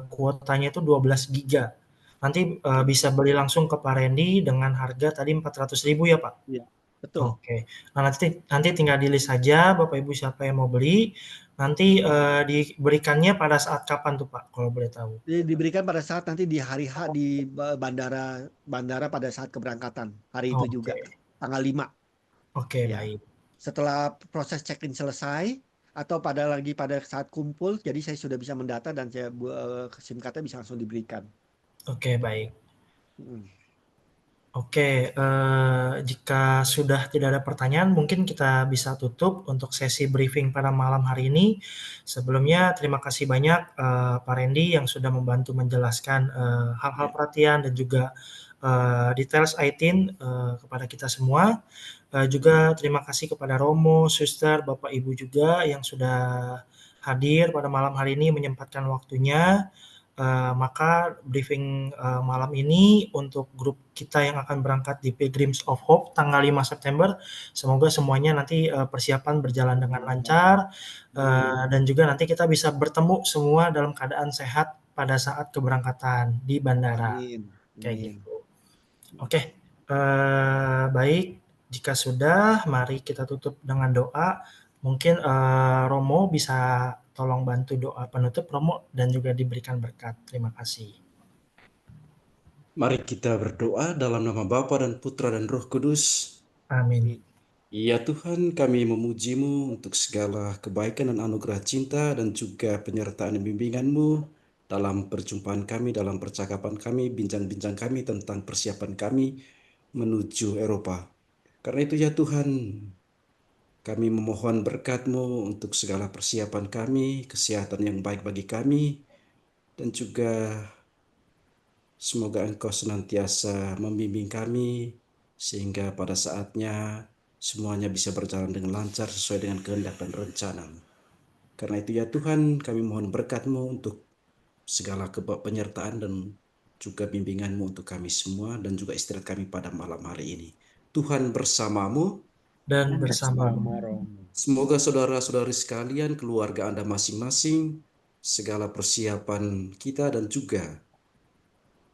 kuotanya itu 12 giga. Nanti bisa beli langsung ke Pak Randy dengan harga tadi 400.000 ya Pak? Iya, betul. Oke. Nah nanti tinggal di list saja Bapak Ibu siapa yang mau beli. Nanti diberikannya pada saat kapan tuh Pak kalau boleh tahu? Diberikan pada saat nanti di hari H di bandara pada saat keberangkatan. Hari itu juga tanggal 5. Oke, baik. Setelah proses check-in selesai atau pada saat kumpul, jadi saya sudah bisa mendata dan saya SIM card-nya bisa langsung diberikan. Oke, baik. Oke, jika sudah tidak ada pertanyaan, mungkin kita bisa tutup untuk sesi briefing pada malam hari ini. Sebelumnya, terima kasih banyak Pak Randy yang sudah membantu menjelaskan hal-hal perhatian dan juga details ITIN kepada kita semua. Juga terima kasih kepada Romo, Suster, Bapak Ibu juga yang sudah hadir pada malam hari ini menyempatkan waktunya. Maka briefing malam ini untuk grup kita yang akan berangkat di Pilgrims of Hope tanggal 5 September, semoga semuanya nanti persiapan berjalan dengan lancar dan juga nanti kita bisa bertemu semua dalam keadaan sehat pada saat keberangkatan di bandara. Kayak gitu. Oke, baik. Jika sudah, mari kita tutup dengan doa. Mungkin Romo bisa tolong bantu doa penutup Romo dan juga diberikan berkat. Terima kasih. Mari kita berdoa dalam nama Bapa dan Putra dan Roh Kudus. Amin. Ya Tuhan, kami memuji-Mu untuk segala kebaikan dan anugerah cinta dan juga penyertaan dan bimbingan-Mu dalam perjumpaan kami, dalam percakapan kami, bincang-bincang kami tentang persiapan kami menuju Eropa. Karena itu ya Tuhan, kami memohon berkat-Mu untuk segala persiapan kami, kesehatan yang baik bagi kami, dan juga semoga Engkau senantiasa membimbing kami, sehingga pada saatnya semuanya bisa berjalan dengan lancar sesuai dengan kehendak dan rencana-Mu. Karena itu ya Tuhan, kami mohon berkat-Mu untuk segala penyertaan dan juga bimbingan-Mu untuk kami semua, dan juga istirahat kami pada malam hari ini. Tuhan bersamamu dan bersama. Semoga saudara-saudari sekalian, keluarga Anda masing-masing, segala persiapan kita dan juga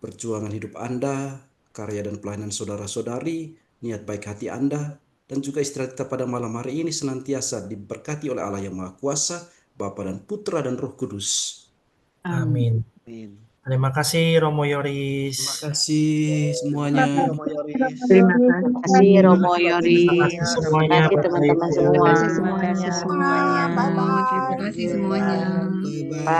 perjuangan hidup Anda, karya dan pelayanan saudara-saudari, niat baik hati Anda, dan juga istirahat kita pada malam hari ini senantiasa diberkati oleh Allah yang Maha Kuasa, Bapa dan Putra dan Roh Kudus. Amin. Terima kasih Romo Yoris. Terima kasih semuanya. Terima kasih Romo Yoris. Terima kasih semuanya. Terima kasih teman-teman semua. Terima kasih semuanya. Bye-bye. Terima kasih semuanya. Bye.